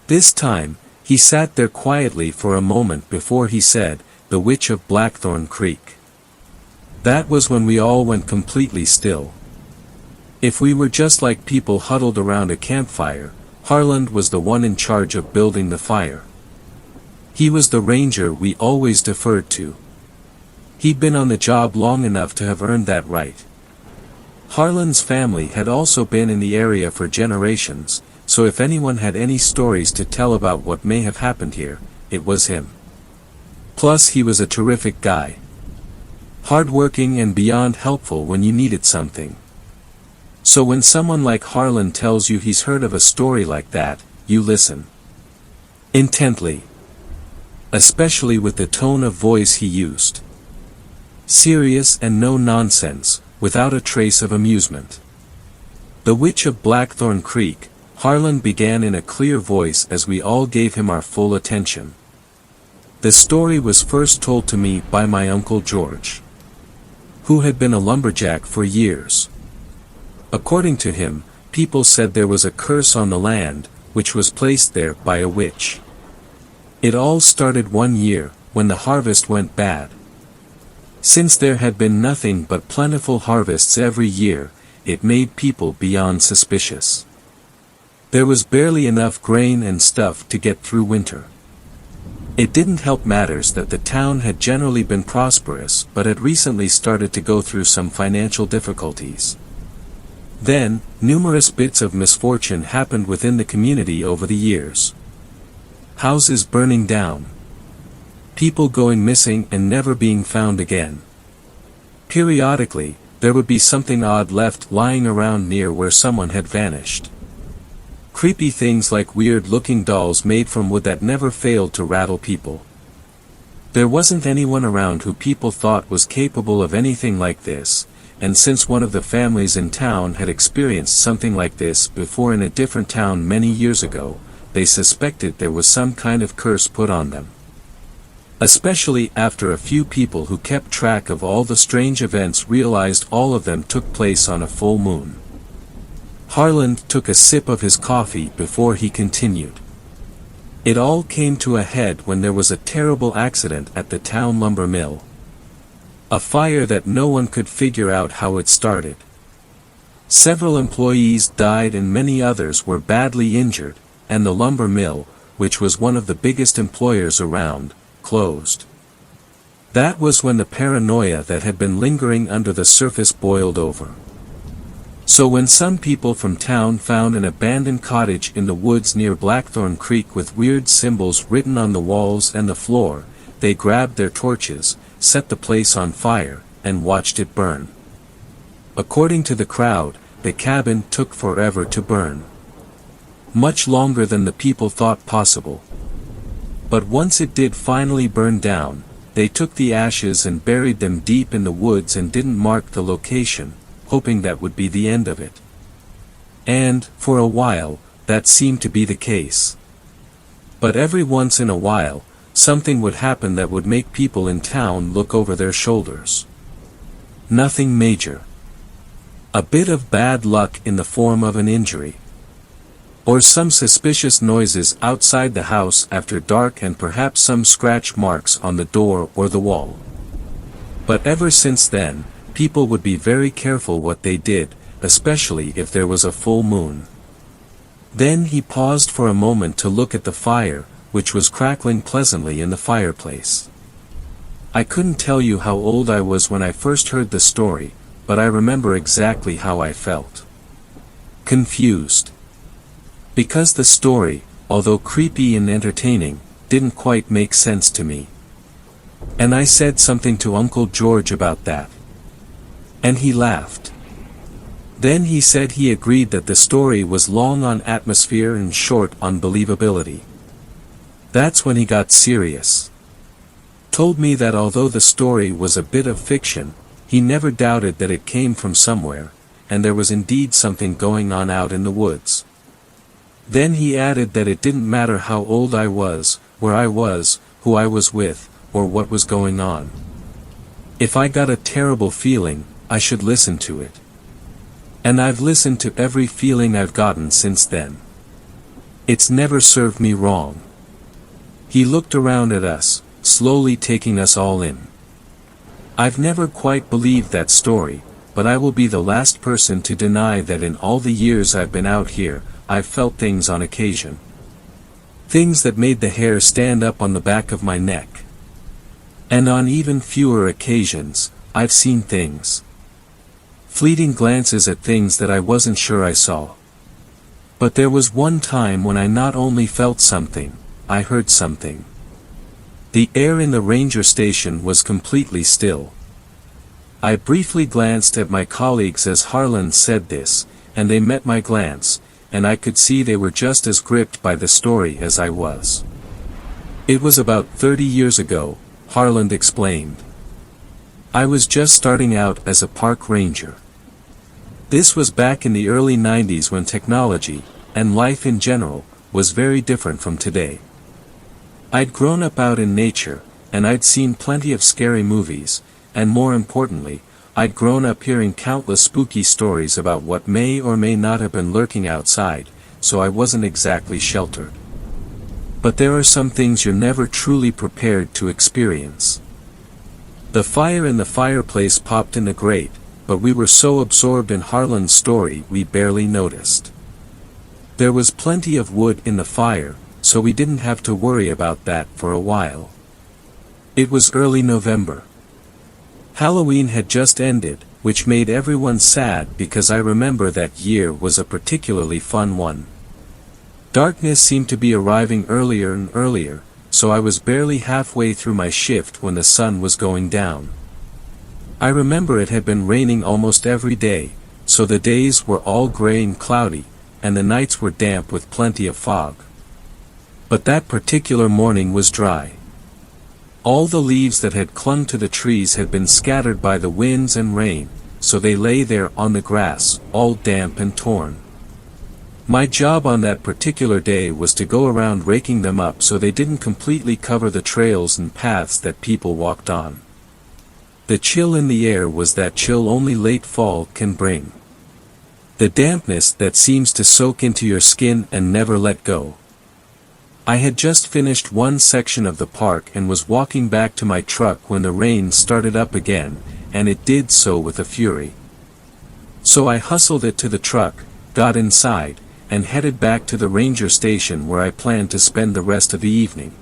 This time, he sat there quietly for a moment before he said, "The Witch of Blackthorn Creek." That was when we all went completely still. If we were just like people huddled around a campfire, Harland was the one in charge of building the fire. He was the ranger we always deferred to. He'd been on the job long enough to have earned that right. Harland's family had also been in the area for generations, so if anyone had any stories to tell about what may have happened here, it was him. Plus he was a terrific guy. Hardworking and beyond helpful when you needed something. So when someone like Harland tells you he's heard of a story like that, you listen intently. Especially with the tone of voice he used. Serious and no nonsense, without a trace of amusement. The Witch of Blackthorn Creek, Harland began in a clear voice as we all gave him our full attention. The story was first told to me by my Uncle George, who had been a lumberjack for years. According to him, people said there was a curse on the land, which was placed there by a witch. It all started one year, when the harvest went bad. Since there had been nothing but plentiful harvests every year, it made people beyond suspicious. There was barely enough grain and stuff to get through winter. It didn't help matters that the town had generally been prosperous but had recently started to go through some financial difficulties. Then, numerous bits of misfortune happened within the community over the years. Houses burning down. People going missing and never being found again. Periodically, there would be something odd left lying around near where someone had vanished. Creepy things like weird-looking dolls made from wood that never failed to rattle people. There wasn't anyone around who people thought was capable of anything like this, and since one of the families in town had experienced something like this before in a different town many years ago, they suspected there was some kind of curse put on them. Especially after a few people who kept track of all the strange events realized all of them took place on a full moon. Harland took a sip of his coffee before he continued. It all came to a head when there was a terrible accident at the town lumber mill. A fire that no one could figure out how it started. Several employees died and many others were badly injured, and the lumber mill, which was one of the biggest employers around, closed. That was when the paranoia that had been lingering under the surface boiled over. So when some people from town found an abandoned cottage in the woods near Blackthorn Creek with weird symbols written on the walls and the floor, they grabbed their torches, set the place on fire, and watched it burn. According to the crowd, the cabin took forever to burn. Much longer than the people thought possible. But once it did finally burn down, they took the ashes and buried them deep in the woods and didn't mark the location, hoping that would be the end of it. And, for a while, that seemed to be the case. But every once in a while, something would happen that would make people in town look over their shoulders. Nothing major. A bit of bad luck in the form of an injury. Or some suspicious noises outside the house after dark and perhaps some scratch marks on the door or the wall. But ever since then, people would be very careful what they did, especially if there was a full moon. Then he paused for a moment to look at the fire, which was crackling pleasantly in the fireplace. I couldn't tell you how old I was when I first heard the story, but I remember exactly how I felt. Confused. Because the story, although creepy and entertaining, didn't quite make sense to me. And I said something to Uncle George about that. And he laughed. Then he said he agreed that the story was long on atmosphere and short on believability. That's when he got serious. Told me that although the story was a bit of fiction, he never doubted that it came from somewhere, and there was indeed something going on out in the woods. Then he added that it didn't matter how old I was, where I was, who I was with, or what was going on. If I got a terrible feeling, I should listen to it. And I've listened to every feeling I've gotten since then. It's never served me wrong. He looked around at us, slowly taking us all in. I've never quite believed that story, but I will be the last person to deny that in all the years I've been out here, I've felt things on occasion. Things that made the hair stand up on the back of my neck. And on even fewer occasions, I've seen things. Fleeting glances at things that I wasn't sure I saw. But there was one time when I not only felt something, I heard something. The air in the ranger station was completely still. I briefly glanced at my colleagues as Harlan said this, and they met my glance, and I could see they were just as gripped by the story as I was. It was about 30 years ago, Harlan explained. I was just starting out as a park ranger. This was back in the early 90s when technology, and life in general, was very different from today. I'd grown up out in nature, and I'd seen plenty of scary movies, and more importantly, I'd grown up hearing countless spooky stories about what may or may not have been lurking outside, so I wasn't exactly sheltered. But there are some things you're never truly prepared to experience. The fire in the fireplace popped in the grate, but we were so absorbed in Harlan's story we barely noticed. There was plenty of wood in the fire, so we didn't have to worry about that for a while. It was early November. Halloween had just ended, which made everyone sad because I remember that year was a particularly fun one. Darkness seemed to be arriving earlier and earlier, so I was barely halfway through my shift when the sun was going down. I remember it had been raining almost every day, so the days were all gray and cloudy, and the nights were damp with plenty of fog. But that particular morning was dry. All the leaves that had clung to the trees had been scattered by the winds and rain, so they lay there on the grass, all damp and torn. My job on that particular day was to go around raking them up so they didn't completely cover the trails and paths that people walked on. The chill in the air was that chill only late fall can bring. The dampness that seems to soak into your skin and never let go. I had just finished one section of the park and was walking back to my truck when the rain started up again, and it did so with a fury. So I hustled it to the truck, got inside, and headed back to the ranger station where I planned to spend the rest of the evening.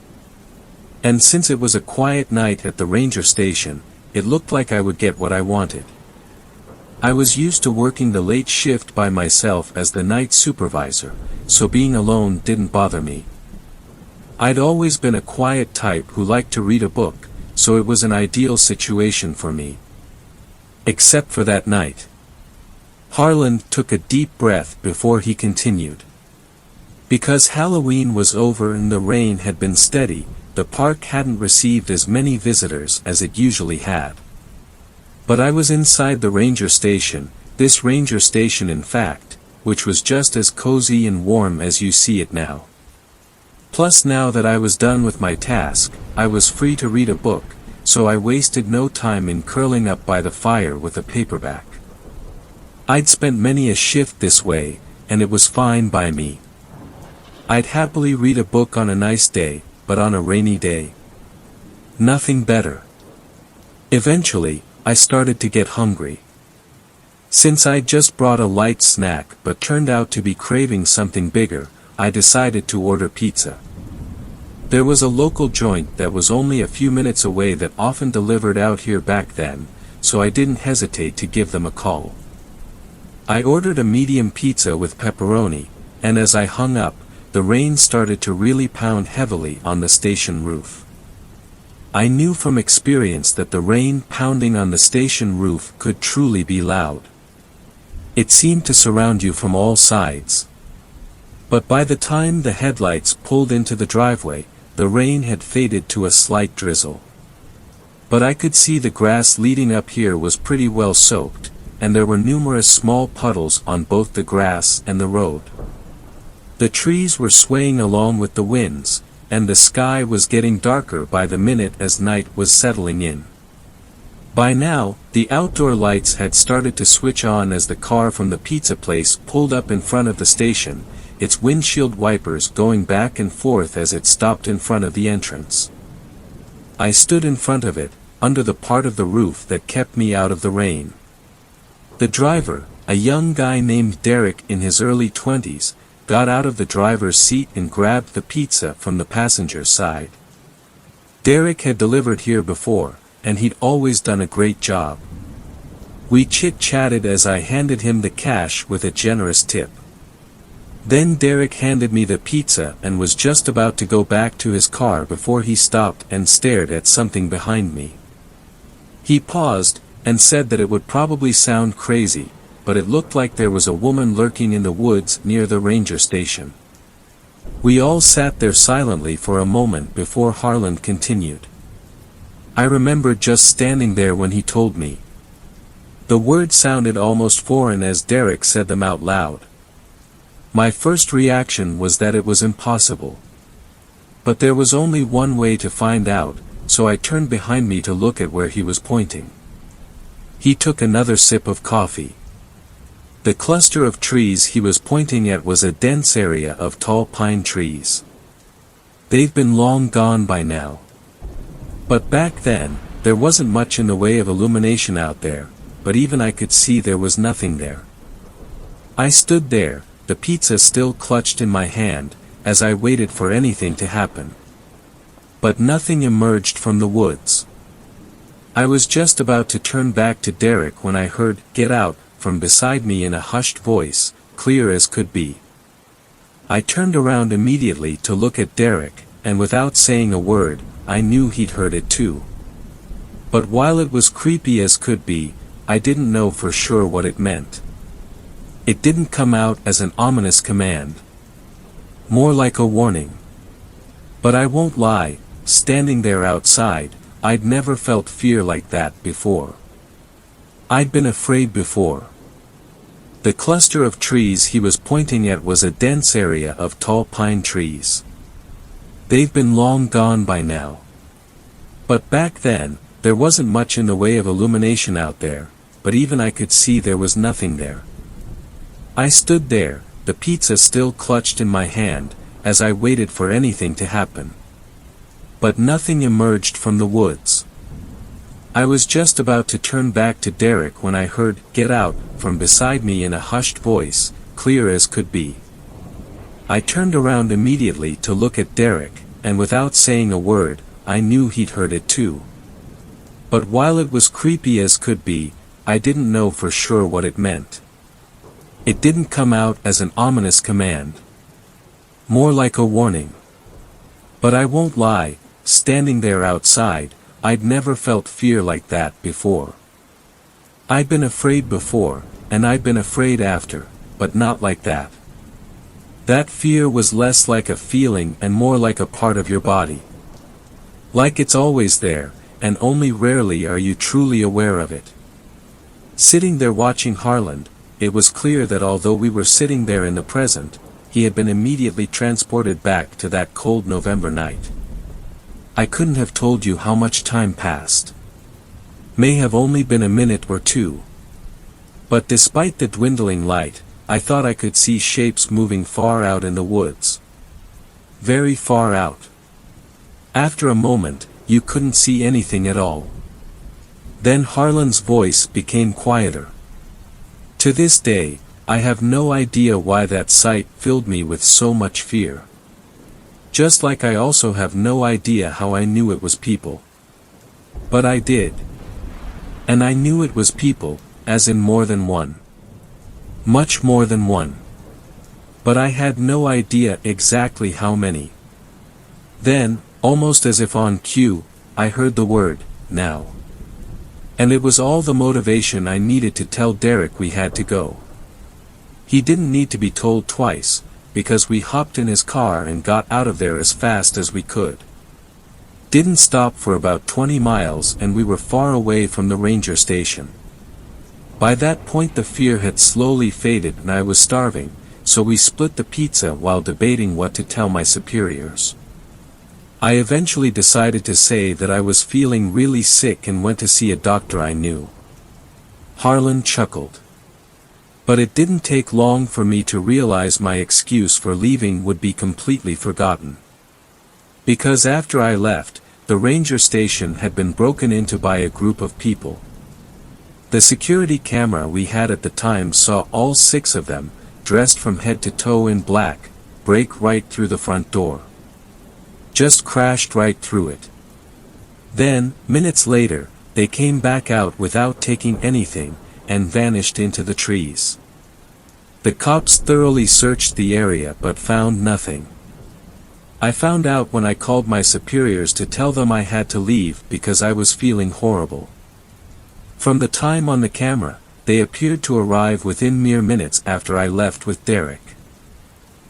And since it was a quiet night at the ranger station, it looked like I would get what I wanted. I was used to working the late shift by myself as the night supervisor, so being alone didn't bother me. I'd always been a quiet type who liked to read a book, so it was an ideal situation for me. Except for that night. Harlan took a deep breath before he continued. Because Halloween was over and the rain had been steady, the park hadn't received as many visitors as it usually had. But I was inside the ranger station, this ranger station in fact, which was just as cozy and warm as you see it now. Plus now that I was done with my task, I was free to read a book, so I wasted no time in curling up by the fire with a paperback. I'd spent many a shift this way, and it was fine by me. I'd happily read a book on a nice day, but on a rainy day, nothing better. Eventually, I started to get hungry. Since I'd just brought a light snack but turned out to be craving something bigger, I decided to order pizza. There was a local joint that was only a few minutes away that often delivered out here back then, so I didn't hesitate to give them a call. I ordered a medium pizza with pepperoni, and as I hung up, the rain started to really pound heavily on the station roof. I knew from experience that the rain pounding on the station roof could truly be loud. It seemed to surround you from all sides. But by the time the headlights pulled into the driveway, the rain had faded to a slight drizzle. But I could see the grass leading up here was pretty well soaked, and there were numerous small puddles on both the grass and the road. The trees were swaying along with the winds, and the sky was getting darker by the minute as night was settling in. By now, the outdoor lights had started to switch on as the car from the pizza place pulled up in front of the station, its windshield wipers going back and forth as it stopped in front of the entrance. I stood in front of it, under the part of the roof that kept me out of the rain. The driver, a young guy named Derek in his early 20s, got out of the driver's seat and grabbed the pizza from the passenger's side. Derek had delivered here before, and he'd always done a great job. We chit-chatted as I handed him the cash with a generous tip. Then Derek handed me the pizza and was just about to go back to his car before he stopped and stared at something behind me. He paused, and said that it would probably sound crazy, but it looked like there was a woman lurking in the woods near the ranger station. We all sat there silently for a moment before Harlan continued. I remember just standing there when he told me. The words sounded almost foreign as Derek said them out loud. My first reaction was that it was impossible. But there was only one way to find out, so I turned behind me to look at where he was pointing. He took another sip of coffee. The cluster of trees he was pointing at was a dense area of tall pine trees. They've been long gone by now. But back then, there wasn't much in the way of illumination out there, but even I could see there was nothing there. I stood there, the pizza still clutched in my hand, as I waited for anything to happen. But nothing emerged from the woods. I was just about to turn back to Derek when I heard, "Get out," from beside me in a hushed voice, clear as could be. I turned around immediately to look at Derek, and without saying a word, I knew he'd heard it too. But while it was creepy as could be, I didn't know for sure what it meant. It didn't come out as an ominous command. More like a warning. But I won't lie, standing there outside, I'd never felt fear like that before. I'd been afraid before. The cluster of trees he was pointing at was a dense area of tall pine trees. They've been long gone by now. But back then, there wasn't much in the way of illumination out there, but even I could see there was nothing there. I stood there, the pizza still clutched in my hand, as I waited for anything to happen. But nothing emerged from the woods. I was just about to turn back to Derek when I heard "Get out" from beside me in a hushed voice, clear as could be. I turned around immediately to look at Derek, and without saying a word, I knew he'd heard it too. But while it was creepy as could be, I didn't know for sure what it meant. It didn't come out as an ominous command. More like a warning. But I won't lie, standing there outside, I'd never felt fear like that before. I'd been afraid before, and I'd been afraid after, but not like that. That fear was less like a feeling and more like a part of your body. Like it's always there, and only rarely are you truly aware of it. Sitting there watching Harland, it was clear that although we were sitting there in the present, he had been immediately transported back to that cold November night. I couldn't have told you how much time passed. May have only been a minute or two. But despite the dwindling light, I thought I could see shapes moving far out in the woods. Very far out. After a moment, you couldn't see anything at all. Then Harlan's voice became quieter. To this day, I have no idea why that sight filled me with so much fear. Just like I also have no idea how I knew it was people. But I did. And I knew it was people, as in more than one. Much more than one. But I had no idea exactly how many. Then, almost as if on cue, I heard the word, "Now." And it was all the motivation I needed to tell Derek we had to go. He didn't need to be told twice, because we hopped in his car and got out of there as fast as we could. Didn't stop for about 20 miles and we were far away from the ranger station. By that point the fear had slowly faded and I was starving, so we split the pizza while debating what to tell my superiors. I eventually decided to say that I was feeling really sick and went to see a doctor I knew. Harlan chuckled. But it didn't take long for me to realize my excuse for leaving would be completely forgotten. Because after I left, the ranger station had been broken into by a group of people. The security camera we had at the time saw all 6 of them, dressed from head to toe in black, break right through the front door. Just crashed right through it. Then, minutes later, they came back out without taking anything, and vanished into the trees. The cops thoroughly searched the area but found nothing. I found out when I called my superiors to tell them I had to leave because I was feeling horrible. From the time on the camera, they appeared to arrive within mere minutes after I left with Derek.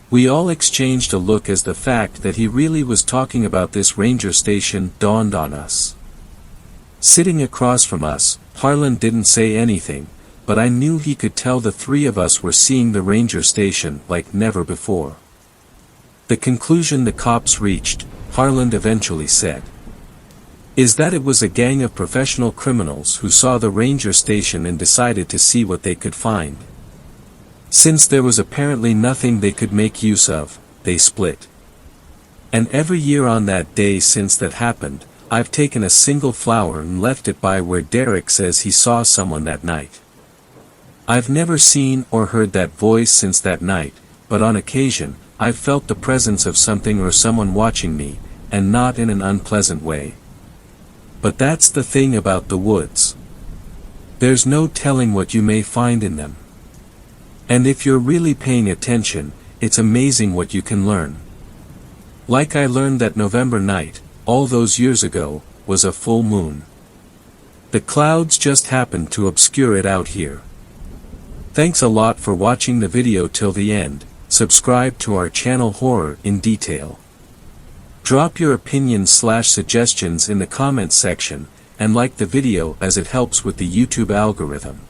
We all exchanged a look as the fact that he really was talking about this ranger station dawned on us. Sitting across from us, Harlan didn't say anything, but I knew he could tell the 3 of us were seeing the ranger station like never before. The conclusion the cops reached, Harlan eventually said, is that it was a gang of professional criminals who saw the ranger station and decided to see what they could find. Since there was apparently nothing they could make use of, they split. And every year on that day since that happened, I've taken a single flower and left it by where Derek says he saw someone that night. I've never seen or heard that voice since that night, but on occasion, I've felt the presence of something or someone watching me, and not in an unpleasant way. But that's the thing about the woods. There's no telling what you may find in them. And if you're really paying attention, it's amazing what you can learn. Like I learned that November night, all those years ago, was a full moon. The clouds just happened to obscure it out here. Thanks a lot for watching the video till the end. Subscribe to our channel Horror in Detail. Drop your opinions/suggestions in the comments section, and like the video as it helps with the YouTube algorithm.